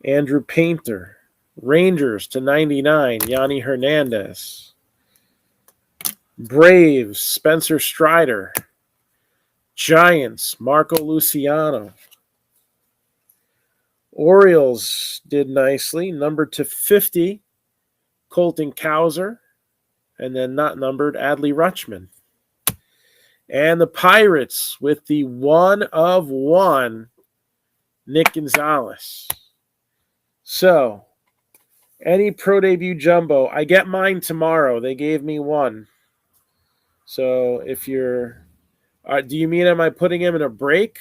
Andrew Painter. Rangers to 99, Yanni Hernandez. Braves, Spencer Strider. Giants, Marco Luciano. Orioles did nicely, numbered to 50, Colton Cowser, and then not numbered, Adley Rutschman. And the Pirates with the 1 of 1, Nick Gonzalez. So, any Pro Debut Jumbo, I get mine tomorrow. They gave me one. So, if you're, do you mean am I putting him in a break?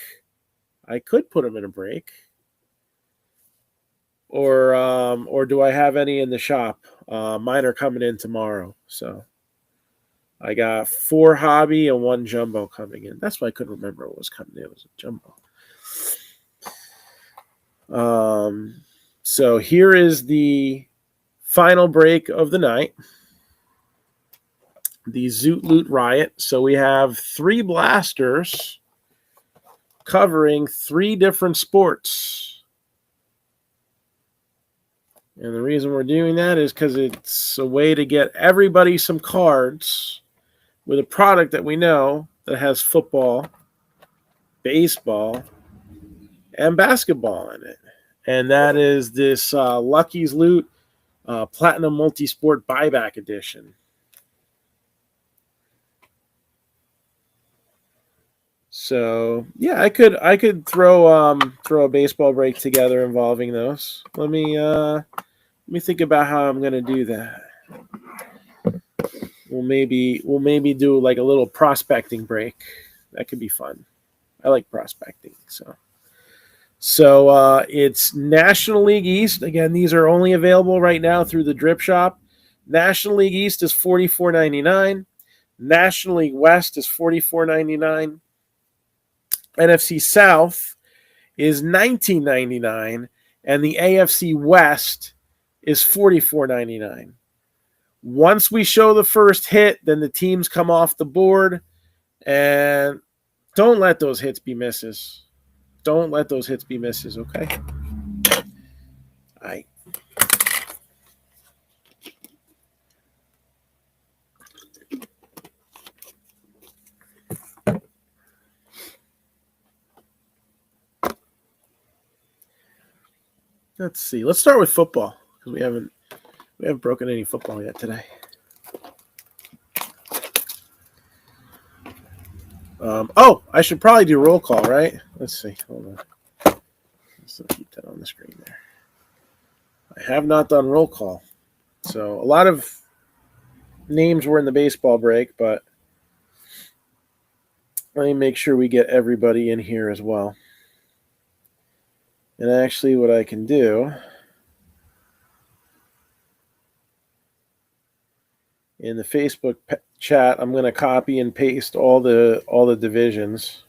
I could put him in a break. Or do I have any in the shop? Mine are coming in tomorrow. So I got 4 hobby and 1 jumbo coming in. That's why I couldn't remember what was coming in. It was a jumbo. So here is the final break of the night. The Zoot Loot Riot. So we have 3 blasters covering 3 different sports. And the reason we're doing that is because it's a way to get everybody some cards with a product that we know that has football, baseball, and basketball in it. And that is this Lucky's Loot Platinum Multisport Buyback Edition. So yeah, I could throw a baseball break together involving those. Let me think about how I'm gonna do that. We'll maybe do like a little prospecting break. That could be fun. I like prospecting, So it's National League East. Again, these are only available right now through the Drip Shop. National League East is $44.99. National League West is $44.99. NFC South is $19.99, and the AFC West is $44.99. Once we show the first hit, then the teams come off the board, and don't let those hits be misses. Don't let those hits be misses, okay? All right. Let's see. Let's start with football because we haven't broken any football yet today. I should probably do roll call, right? Let's see. Hold on. Let's keep that on the screen there. I have not done roll call. So a lot of names were in the baseball break, but let me make sure we get everybody in here as well. And actually what I can do in the Facebook chat, I'm going to copy and paste all the divisions.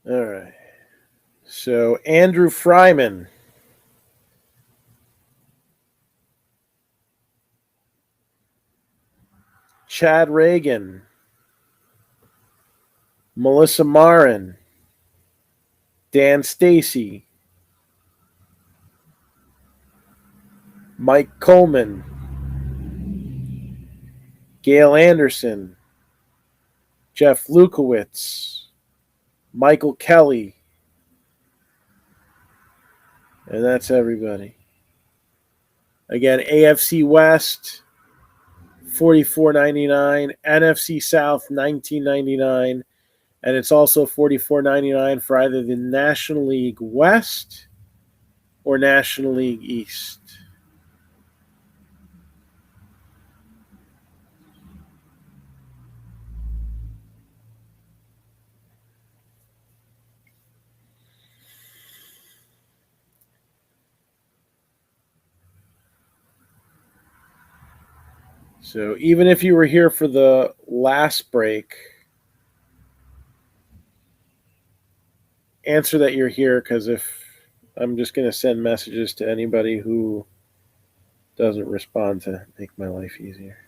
All right. So Andrew Fryman. Chad Reagan. Melissa Marin. Dan Stacy. Mike Coleman. Gail Anderson. Jeff Lukowitz. Michael Kelly. And that's everybody. Again, AFC West, $44.99. NFC South, $19.99. And it's also $44.99 for either the National League West or National League East. So even if you were here for the last break, answer that you're here, because if I'm just going to send messages to anybody who doesn't respond to make my life easier.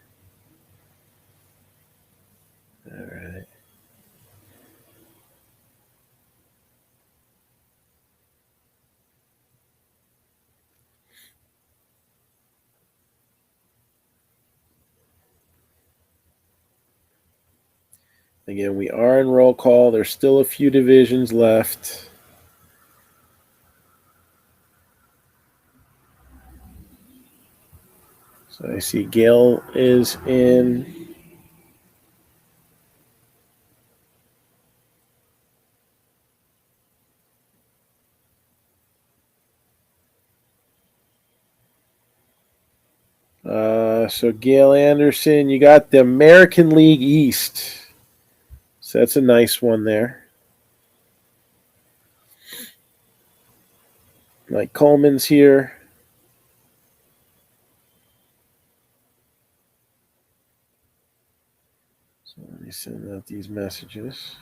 All right. Again, we are in roll call. There's still a few divisions left. So I see Gail is in. So Gail Anderson, you got the American League East. So that's a nice one there. Mike Coleman's here. So let me send out these messages.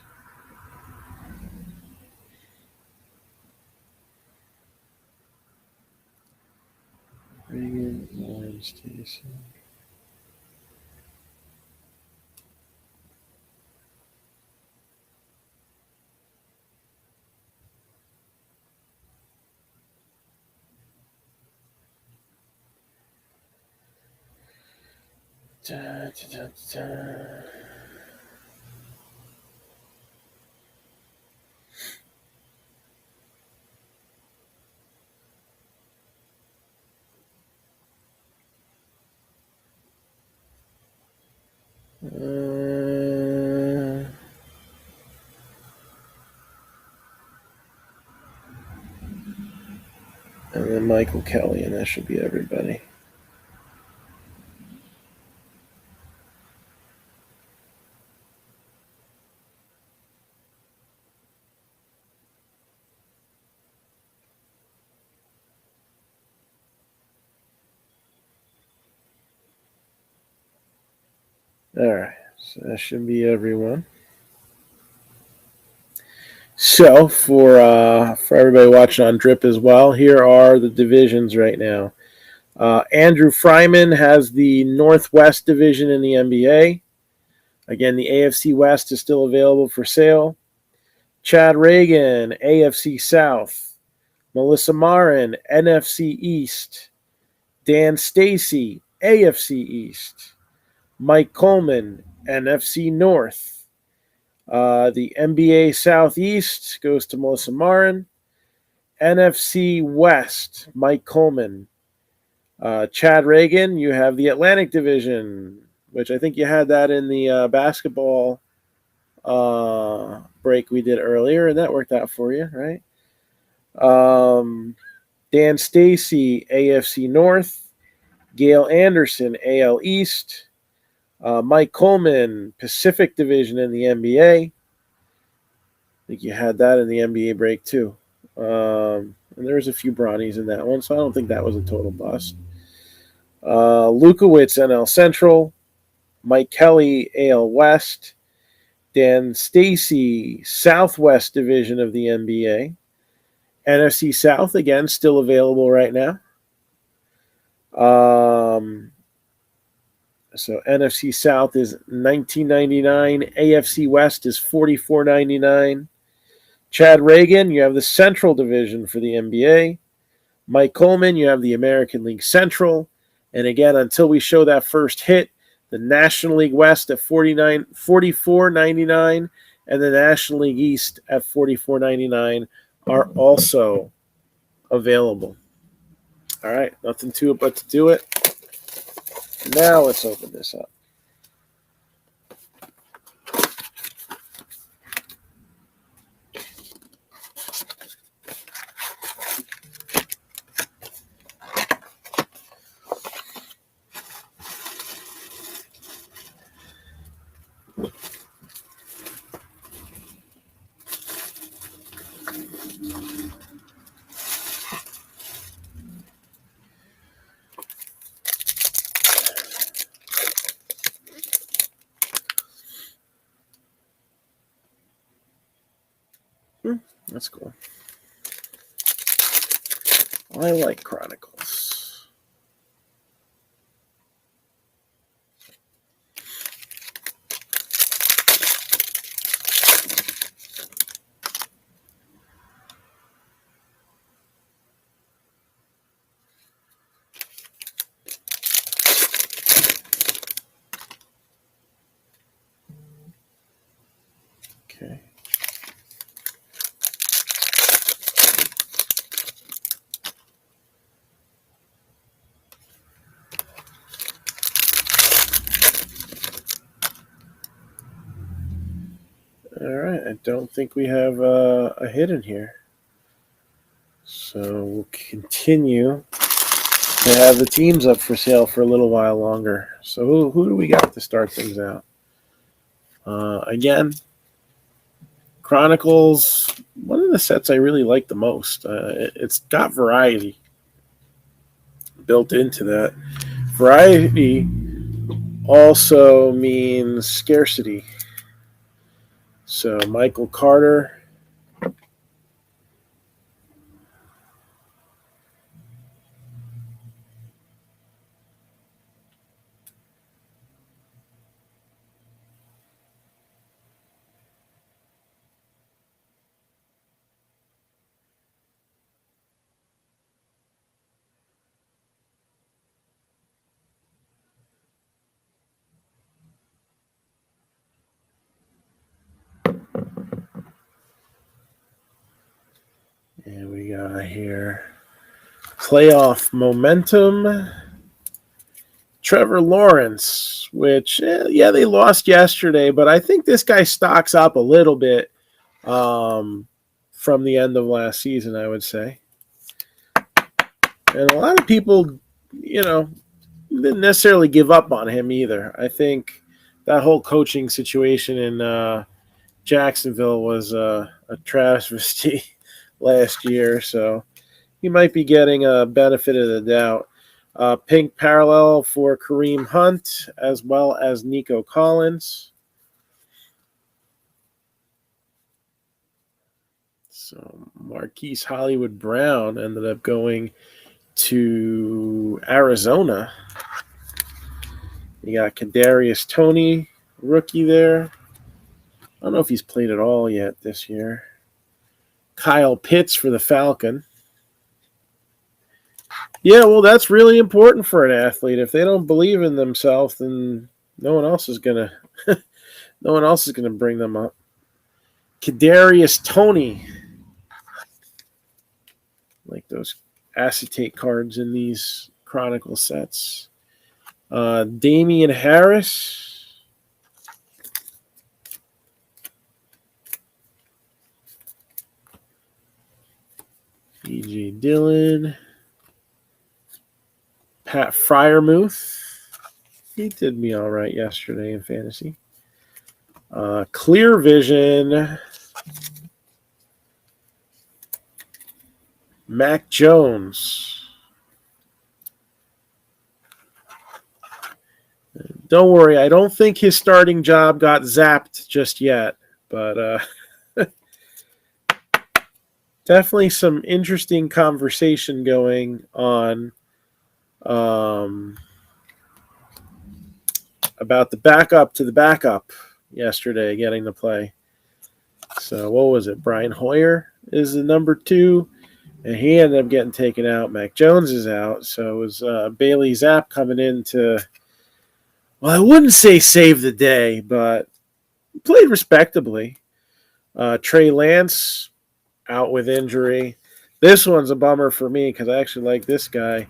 Reagan, Lawrence, Jason. Da, da, da, da. And then Michael Kelly, and that should be everybody. All right, so that should be everyone. So for everybody watching on Drip as well, here are the divisions right now. Andrew Fryman has the Northwest Division in the NBA. Again, the AFC West is still available for sale. Chad Reagan, AFC South. Melissa Marin, NFC East. Dan Stacy, AFC East. Mike Coleman, NFC North. The NBA Southeast goes to Melissa Marin. NFC West, Mike Coleman. Chad Reagan, you have the Atlantic Division, which I think you had that in the basketball break we did earlier, and that worked out for you, right? Dan Stacy, AFC North. Gail Anderson, AL East. Mike Coleman, Pacific Division in the NBA. I think you had that in the NBA break too. And there was a few Bronnies in that one, so I don't think that was a total bust. Lukowitz, NL Central. Mike Kelly, AL West. Dan Stacy, Southwest Division of the NBA. NFC South, again, still available right now. So NFC South is $19.99. AFC West is $44.99. Chad Reagan, you have the Central Division for the NBA. Mike Coleman, you have the American League Central. And again, until we show that first hit, the National League West at $44.99 and the National League East at $44.99 are also available. All right, nothing to it but to do it. Now let's open this up. That's cool. I like Chronicles. Okay. All right, I don't think we have a hit in here. So we'll continue to have the teams up for sale for a little while longer. So who do we got to start things out? Again, Chronicles, one of the sets I really like the most. It's got variety built into that. Variety also means scarcity. So Michael Carter. And we got here playoff momentum. Trevor Lawrence, which, they lost yesterday, but I think this guy stocks up a little bit from the end of last season, I would say. And a lot of people, didn't necessarily give up on him either. I think that whole coaching situation in Jacksonville was a travesty last year, so he might be getting a benefit of the doubt. Pink parallel for Kareem Hunt as well as Nico Collins. So Marquise Hollywood Brown ended up going to Arizona. You got Kadarius Toney, rookie there. I don't know if he's played at all yet this year. Kyle Pitts for the Falcon. Yeah, well, that's really important for an athlete. If they don't believe in themselves, then no one else is gonna bring them up. Kadarius Toney, like those acetate cards in these Chronicle sets. Damian Harris. E.J. Dillon. Pat Freiermuth. He did me all right yesterday in fantasy. Clear Vision. Mac Jones. Don't worry, I don't think his starting job got zapped just yet, but definitely some interesting conversation going on about the backup to the backup yesterday getting to play. So what was it? Brian Hoyer is the number 2, and he ended up getting taken out. Mac Jones is out, so it was Bailey Zapp coming in to, well, I wouldn't say save the day, but played respectably. Trey Lance out with injury. This one's a bummer for me because I actually like this guy.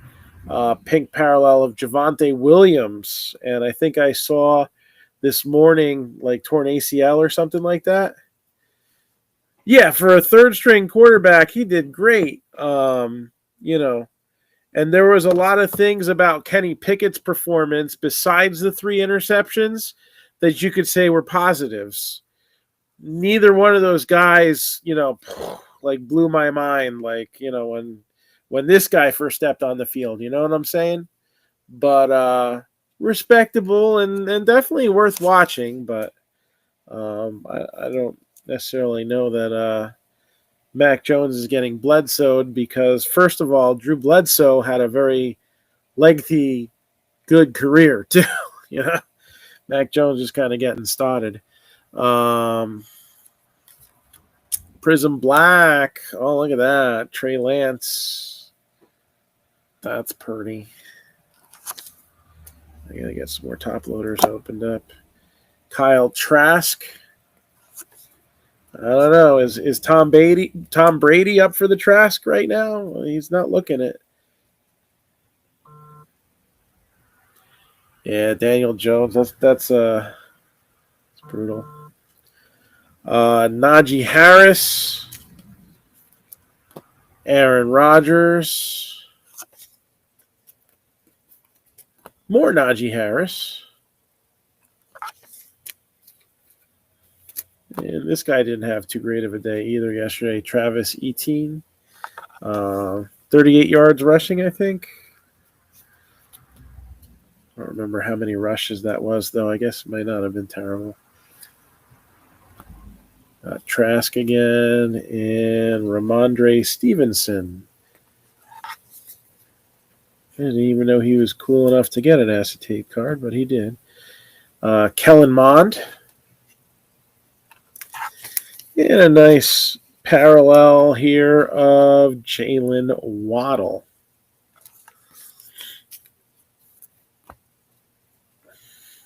Pink parallel of Javonte Williams, and I think I saw this morning like torn ACL or something like that. Yeah, for a third-string quarterback, he did great. And there was a lot of things about Kenny Pickett's performance besides the 3 interceptions that you could say were positives. Neither one of those guys, like blew my mind, like, when this guy first stepped on the field, you know what I'm saying? But respectable and definitely worth watching, but I don't necessarily know that Mac Jones is getting Bledsoed because, first of all, Drew Bledsoe had a very lengthy, good career, too. Mac Jones is kind of getting started. Prism Black. Oh, look at that. Trey Lance. That's pretty. I gotta get some more top loaders opened up. Kyle Trask. I don't know. Is Tom Brady up for the Trask right now? Well, he's not looking it. Yeah, Daniel Jones. That's brutal. Najee Harris. Aaron Rodgers. More Najee Harris. And this guy didn't have too great of a day either yesterday. Travis Etienne. 38 yards rushing, I think. I don't remember how many rushes that was, though. I guess it might not have been terrible. Trask again. And Ramondre Stevenson. I didn't even know he was cool enough to get an acetate card, but he did. Kellen Mond. And a nice parallel here of Jalen Waddle.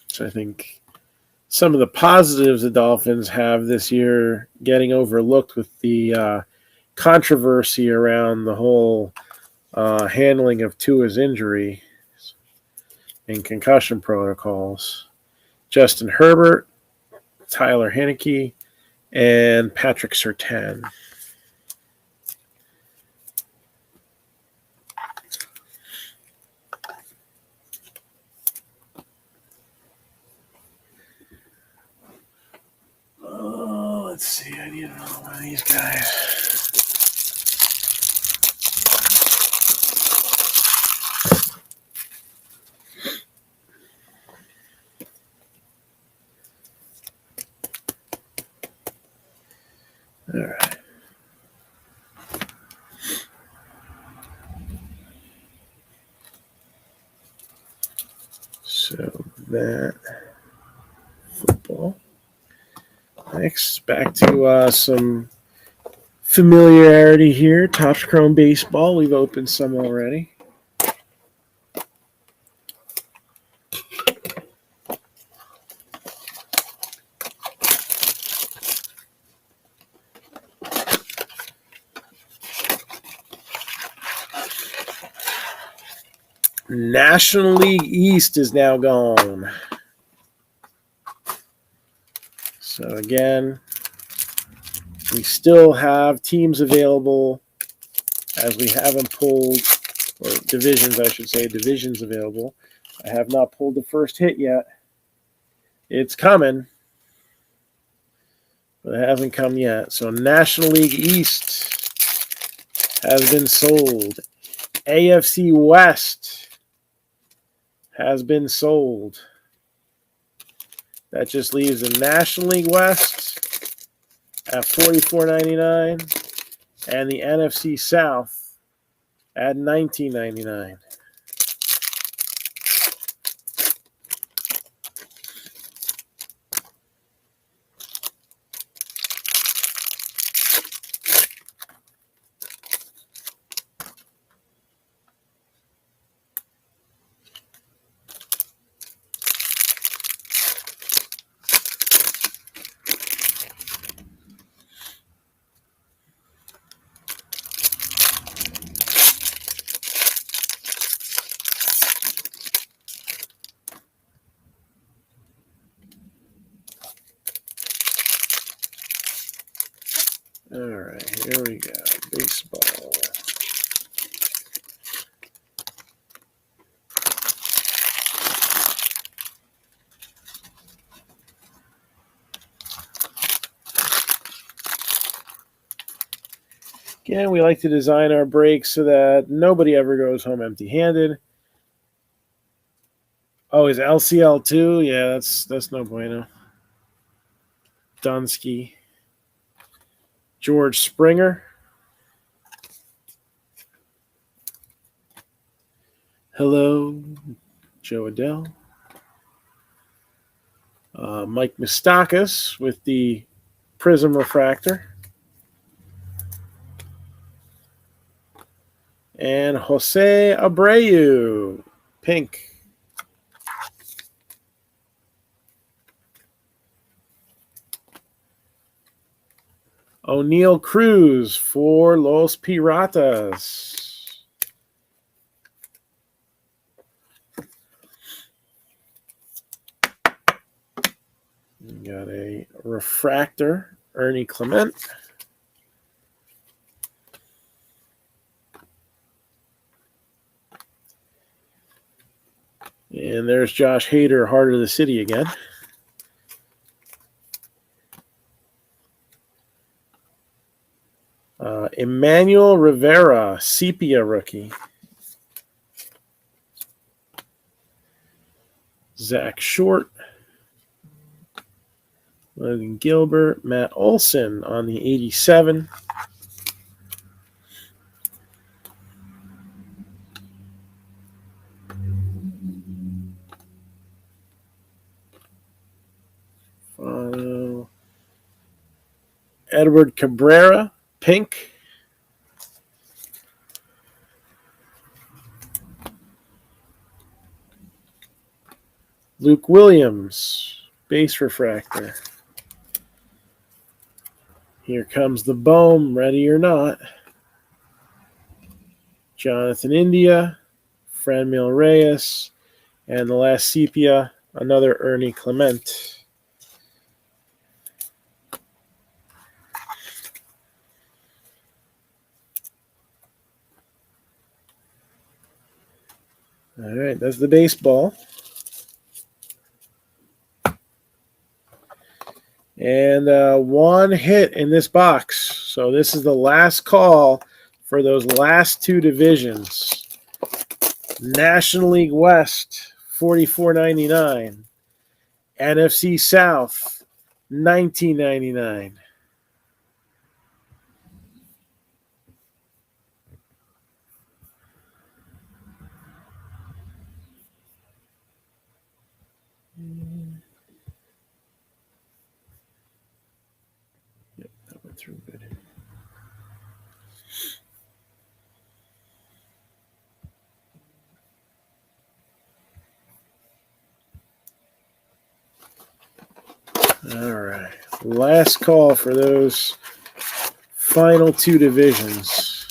So I think some of the positives the Dolphins have this year getting overlooked with the controversy around the whole handling of Tua's injury and concussion protocols. Justin Herbert, Tyler Heineke, and Patrick Surtain. Oh, let's see. I need another one of these guys. All right. So that football. Next, back to some familiarity here. Topps Chrome Baseball. We've opened some already. National League East is now gone. So again, we still have teams available as we haven't pulled, or divisions, I should say, divisions available. I have not pulled the first hit yet. It's coming, but it hasn't come yet. So National League East has been sold. AFC West has been sold. That just leaves the National League West at $44.99 and the NFC South at $19.99. All right, here we go. Baseball. Again, we like to design our breaks so that nobody ever goes home empty-handed. Oh, is LCL 2? Yeah, that's no bueno. Dunsky. George Springer. Hello, Joe Adele. Mike Moustakas with the Prism Refractor. And Jose Abreu, pink. O'Neal Cruz for Los Piratas. We got a refractor, Ernie Clement. And there's Josh Hader, Heart of the City again. Emmanuel Rivera, Sepia rookie. Zach Short. Logan Gilbert, Matt Olson on the 87. Edward Cabrera, pink. Luke Williams, base refractor. Here comes the Bohm, ready or not. Jonathan India, Franmil Reyes, and the last sepia, another Ernie Clement. All right, that's the baseball. And one hit in this box. So this is the last call for those last two divisions. National League West, $44.99. NFC South, $19.99. through good. All right. Last call for those final two divisions.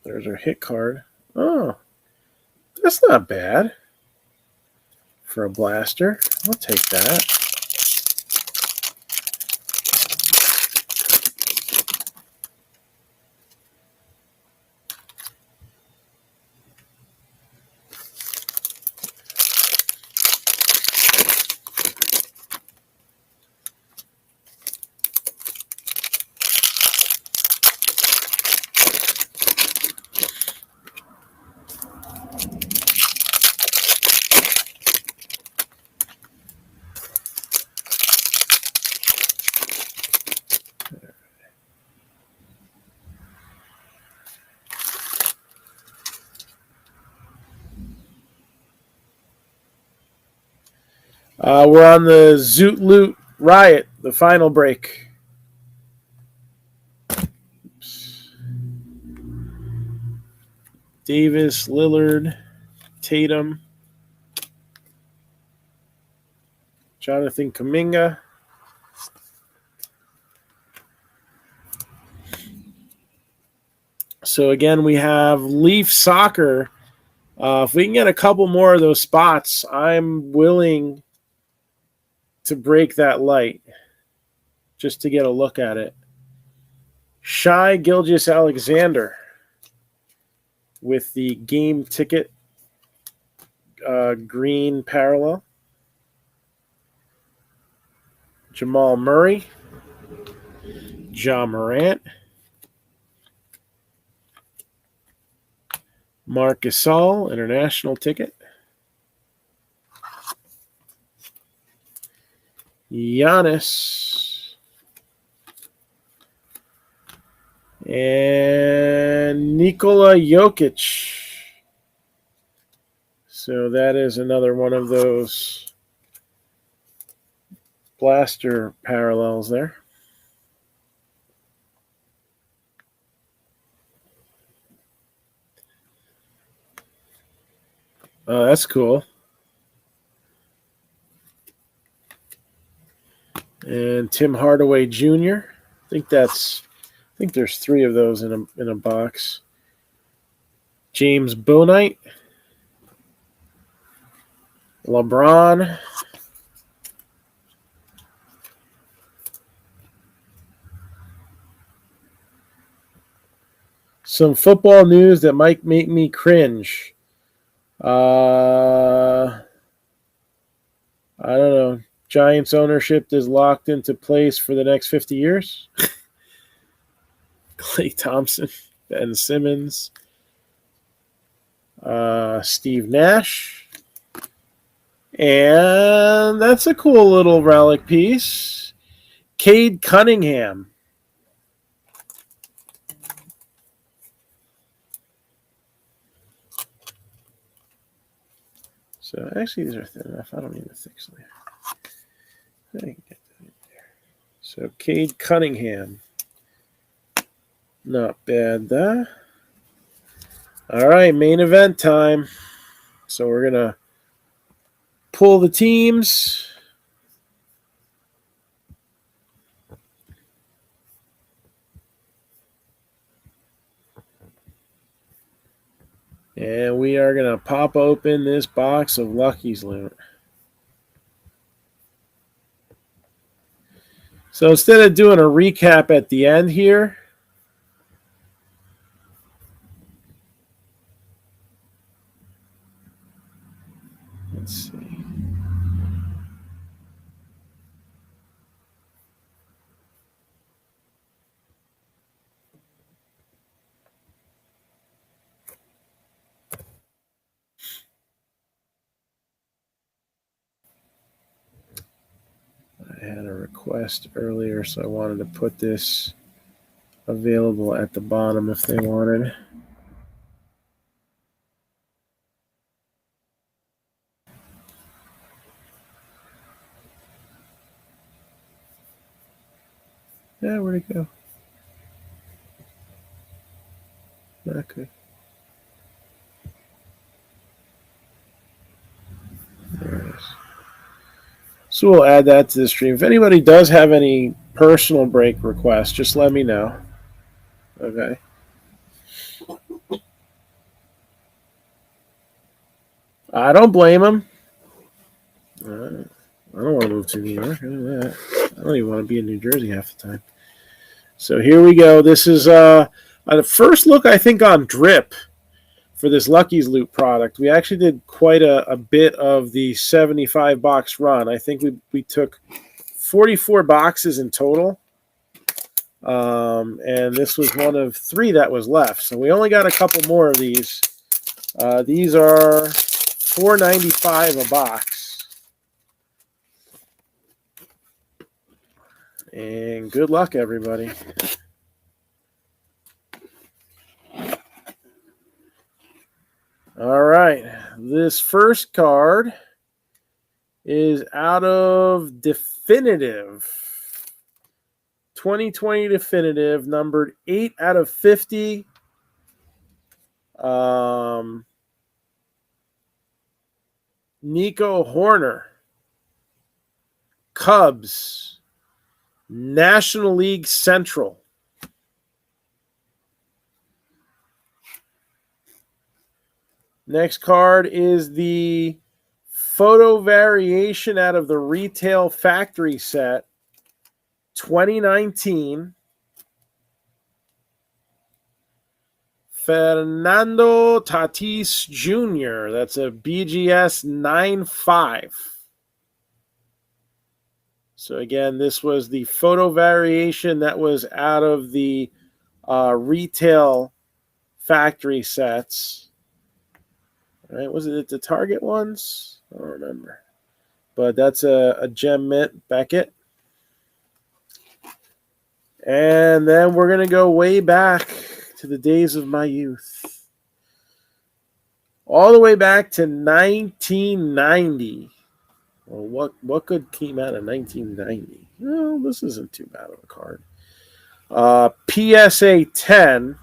There's our hit card. Oh, that's not bad for a blaster. I'll take that. We're on the Zoot Loot Riot, the final break. Oops. Davis, Lillard, Tatum, Jonathan Kuminga. So again, we have Leaf Soccer. If we can get a couple more of those spots, I'm willing to break that light just to get a look at it. Shai Gilgeous-Alexander with the game ticket green parallel. Jamal Murray, Ja Morant, Marc Gasol, international ticket. Giannis. And Nikola Jokic. So that is another one of those blaster parallels there. Oh, that's cool. And Tim Hardaway Jr. I think there's three of those in a box. James Bonite. LeBron. Some football news that might make me cringe. I don't know. Giants ownership is locked into place for the next 50 years. Klay Thompson, Ben Simmons, Steve Nash. And that's a cool little relic piece. Cade Cunningham. So actually, these are thin enough. I don't need a thick sleeve. I can get that in there. So Cade Cunningham. Not bad, though. All right, main event time. So we're going to pull the teams. And we are going to pop open this box of Lucky's Loot. So instead of doing a recap at the end here, let's see. I had a request earlier, so I wanted to put this available at the bottom if they wanted. Yeah, where'd it go? Okay. There it is. So we'll add that to the stream. If anybody does have any personal break requests, just let me know. Okay. I don't blame them. I don't want to move to New York. I don't even want to be in New Jersey half the time. So here we go. This is the first look, I think, on drip for this Lucky's Loot product. We actually did quite a bit of the 75 box run. I think we took 44 boxes in total. And this was one of 3 that was left. So we only got a couple more of these. These are $4.95 a box. And good luck, everybody. All right. This first card is out of Definitive. 2020 Definitive, numbered 8 out of 50. Nico Horner. Cubs. National League Central. Next card is the photo variation out of the retail factory set 2019. Fernando Tatis Jr. That's a BGS 9.5. So again, this was the photo variation that was out of the retail factory sets. All right, was it the Target ones? I don't remember. But that's a gem mint Beckett. And then we're going to go way back to the days of my youth. All the way back to 1990. Well, what good came out of 1990? Well, this isn't too bad of a card. PSA 10,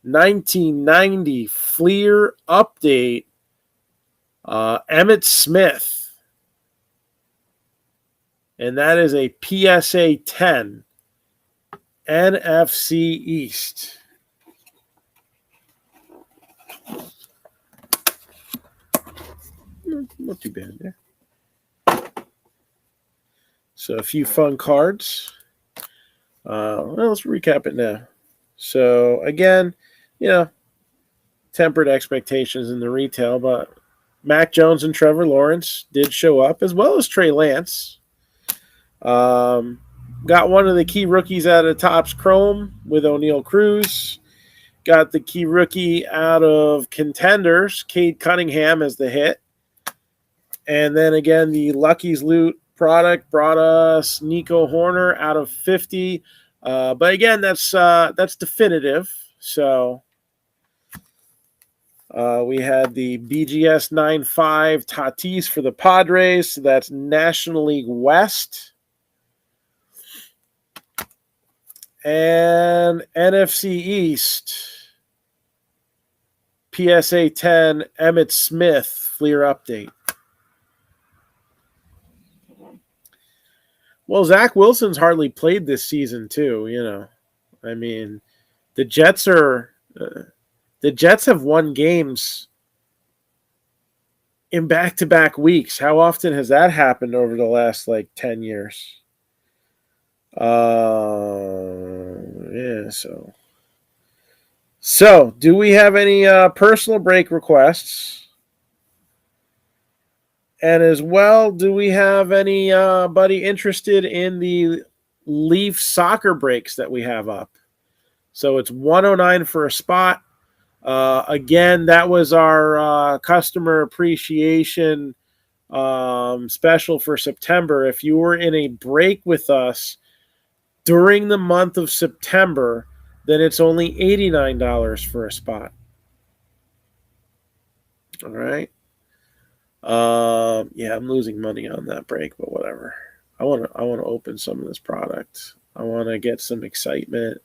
1990 Fleer update, Emmitt Smith. And that is a PSA 10, NFC East. Not too bad there. So a few fun cards. Well, let's recap it now. So again, tempered expectations in the retail, but Mac Jones and Trevor Lawrence did show up, as well as Trey Lance. Got one of the key rookies out of Topps Chrome with O'Neal Cruz. Got the key rookie out of Contenders, Cade Cunningham, as the hit. And then again, the Lucky's Loot product brought us Nico Horner out of 50. But again, that's definitive. So we had the BGS 9.5 Tatis for the Padres. So that's National League West. And NFC East, PSA 10 Emmitt Smith Fleer update. Well, Zach Wilson's hardly played this season, too. I mean, the Jets have won games in back-to-back weeks. How often has that happened over the last 10 years? Yeah. So, do we have any personal break requests? And as well, do we have anybody interested in the Leaf soccer breaks that we have up? So it's $109 for a spot. Again, that was our customer appreciation special for September. If you were in a break with us during the month of September, then it's only $89 for a spot. All right. Yeah, I'm losing money on that break, but whatever. I want to open some of this product. I want to get some excitement.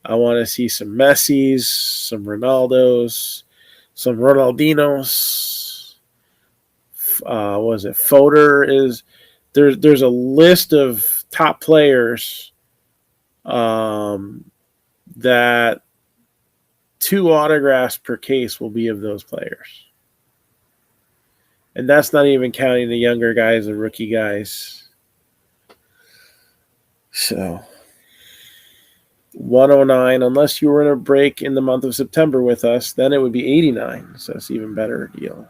I want to see some Messis, some Ronaldos, some Ronaldinos. What was it? Fodor is there's a list of top players that 2 autographs per case will be of those players. And that's not even counting the younger guys, the rookie guys. So 109, unless you were in a break in the month of September with us, then it would be 89. So it's an even better deal.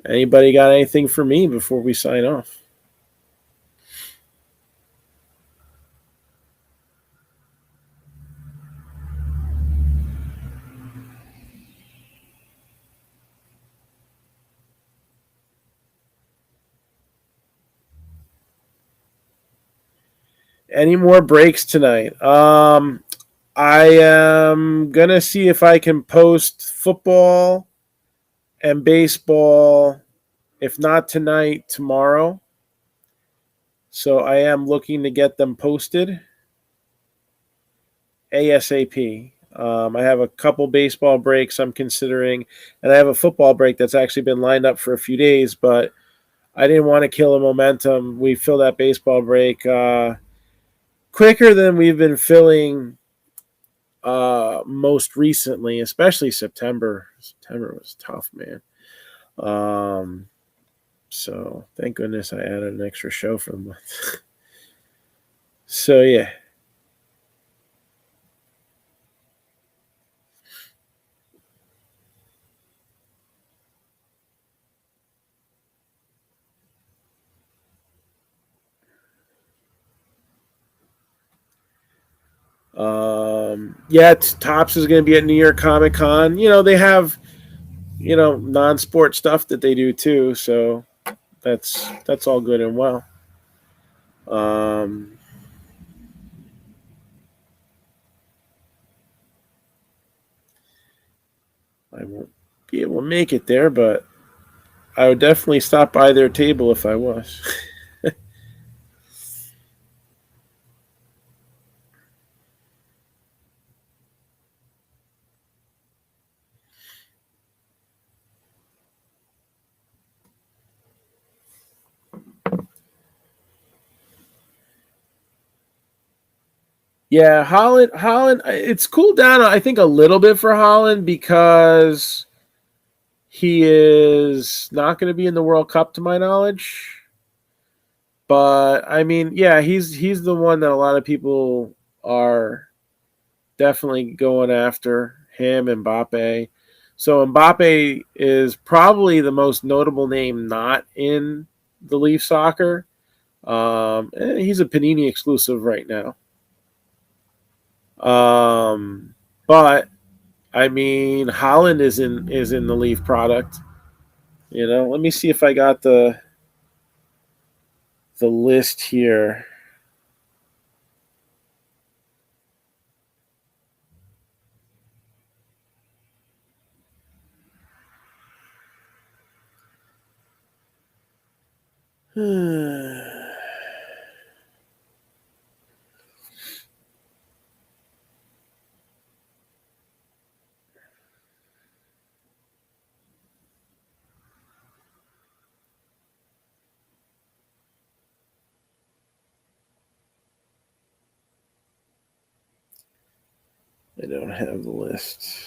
Anybody got anything for me before we sign off? Any more breaks tonight? I am going to see if I can post football and baseball, if not tonight, tomorrow. So I am looking to get them posted ASAP. I have a couple baseball breaks I'm considering, and I have a football break that's actually been lined up for a few days, but I didn't want to kill the momentum. We fill that baseball break quicker than we've been filling most recently, especially September. September was tough, man. So thank goodness I added an extra show for the month. So yeah. Yeah, Topps is going to be at New York Comic Con. You know, they have, non-sport stuff that they do too. So that's all good and well. I won't be able to make it there, but I would definitely stop by their table if I was. Yeah, Holland. It's cooled down, I think, a little bit for Holland because he is not going to be in the World Cup, to my knowledge. But I mean, yeah, he's the one that a lot of people are definitely going after, him and Mbappe. So Mbappe is probably the most notable name not in the Leaf soccer. He's a Panini exclusive right now. But I mean, Holland is in the Leaf product. Let me see if I got the list here. I don't have the list.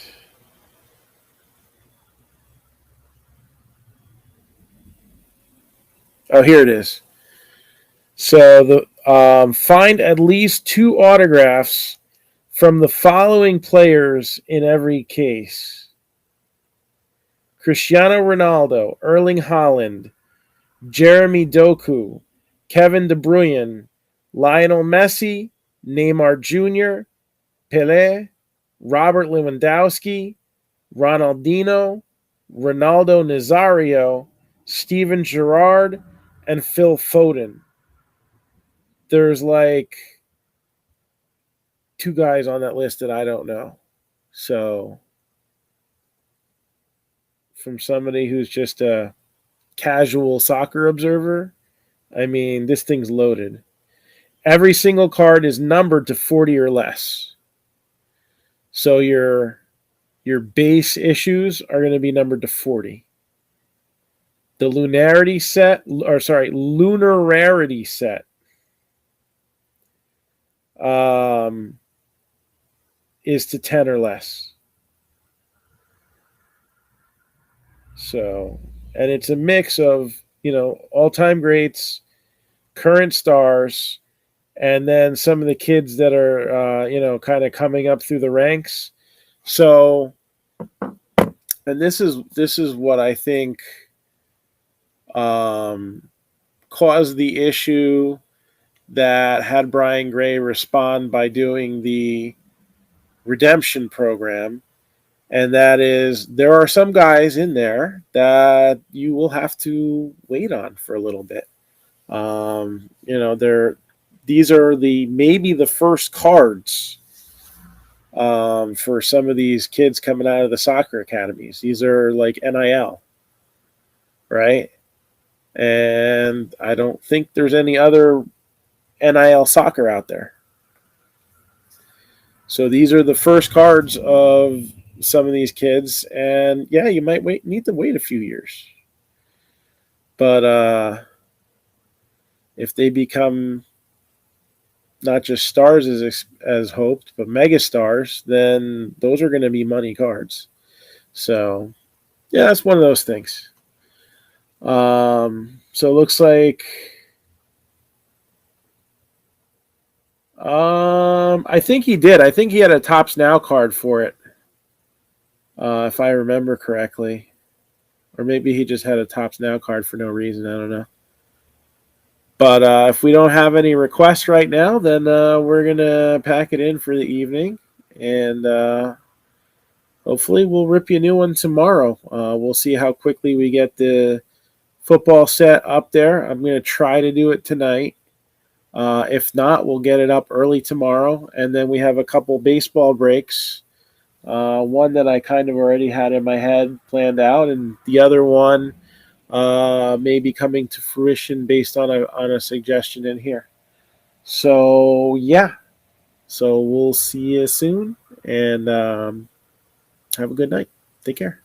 Oh, here it is. So find at least 2 autographs from the following players in every case: Cristiano Ronaldo, Erling Haaland, Jeremy Doku, Kevin De Bruyne, Lionel Messi, Neymar Jr., Pelé, Robert Lewandowski, Ronaldinho, Ronaldo Nazario, Steven Gerrard, and Phil Foden. There's like 2 guys on that list that I don't know. So from somebody who's just a casual soccer observer, I mean, this thing's loaded. Every single card is numbered to 40 or less. So your base issues are going to be numbered to 40. The lunarity set, lunarity set, is to 10 or less. So, and it's a mix of, all-time greats, current stars, and then some of the kids that are, kind of coming up through the ranks. So, and this is what I think caused the issue that had Brian Gray respond by doing the redemption program. And that is, there are some guys in there that you will have to wait on for a little bit. These are maybe the first cards for some of these kids coming out of the soccer academies. These are like NIL, right? And I don't think there's any other NIL soccer out there. So these are the first cards of some of these kids, and yeah, you might need to wait a few years. But if they become not just stars as hoped, but mega stars, then those are going to be money cards. So yeah, that's one of those things. So it looks like I think he did. I think he had a Topps Now card for it, if I remember correctly. Or maybe he just had a Topps Now card for no reason. I don't know. But if we don't have any requests right now, then we're going to pack it in for the evening. And hopefully we'll rip you a new one tomorrow. We'll see how quickly we get the football set up there. I'm going to try to do it tonight. If not, we'll get it up early tomorrow. And then we have a couple baseball breaks. One that I kind of already had in my head planned out, and the other one may be coming to fruition based on a suggestion in here. So, yeah. So we'll see you soon, and have a good night. Take care.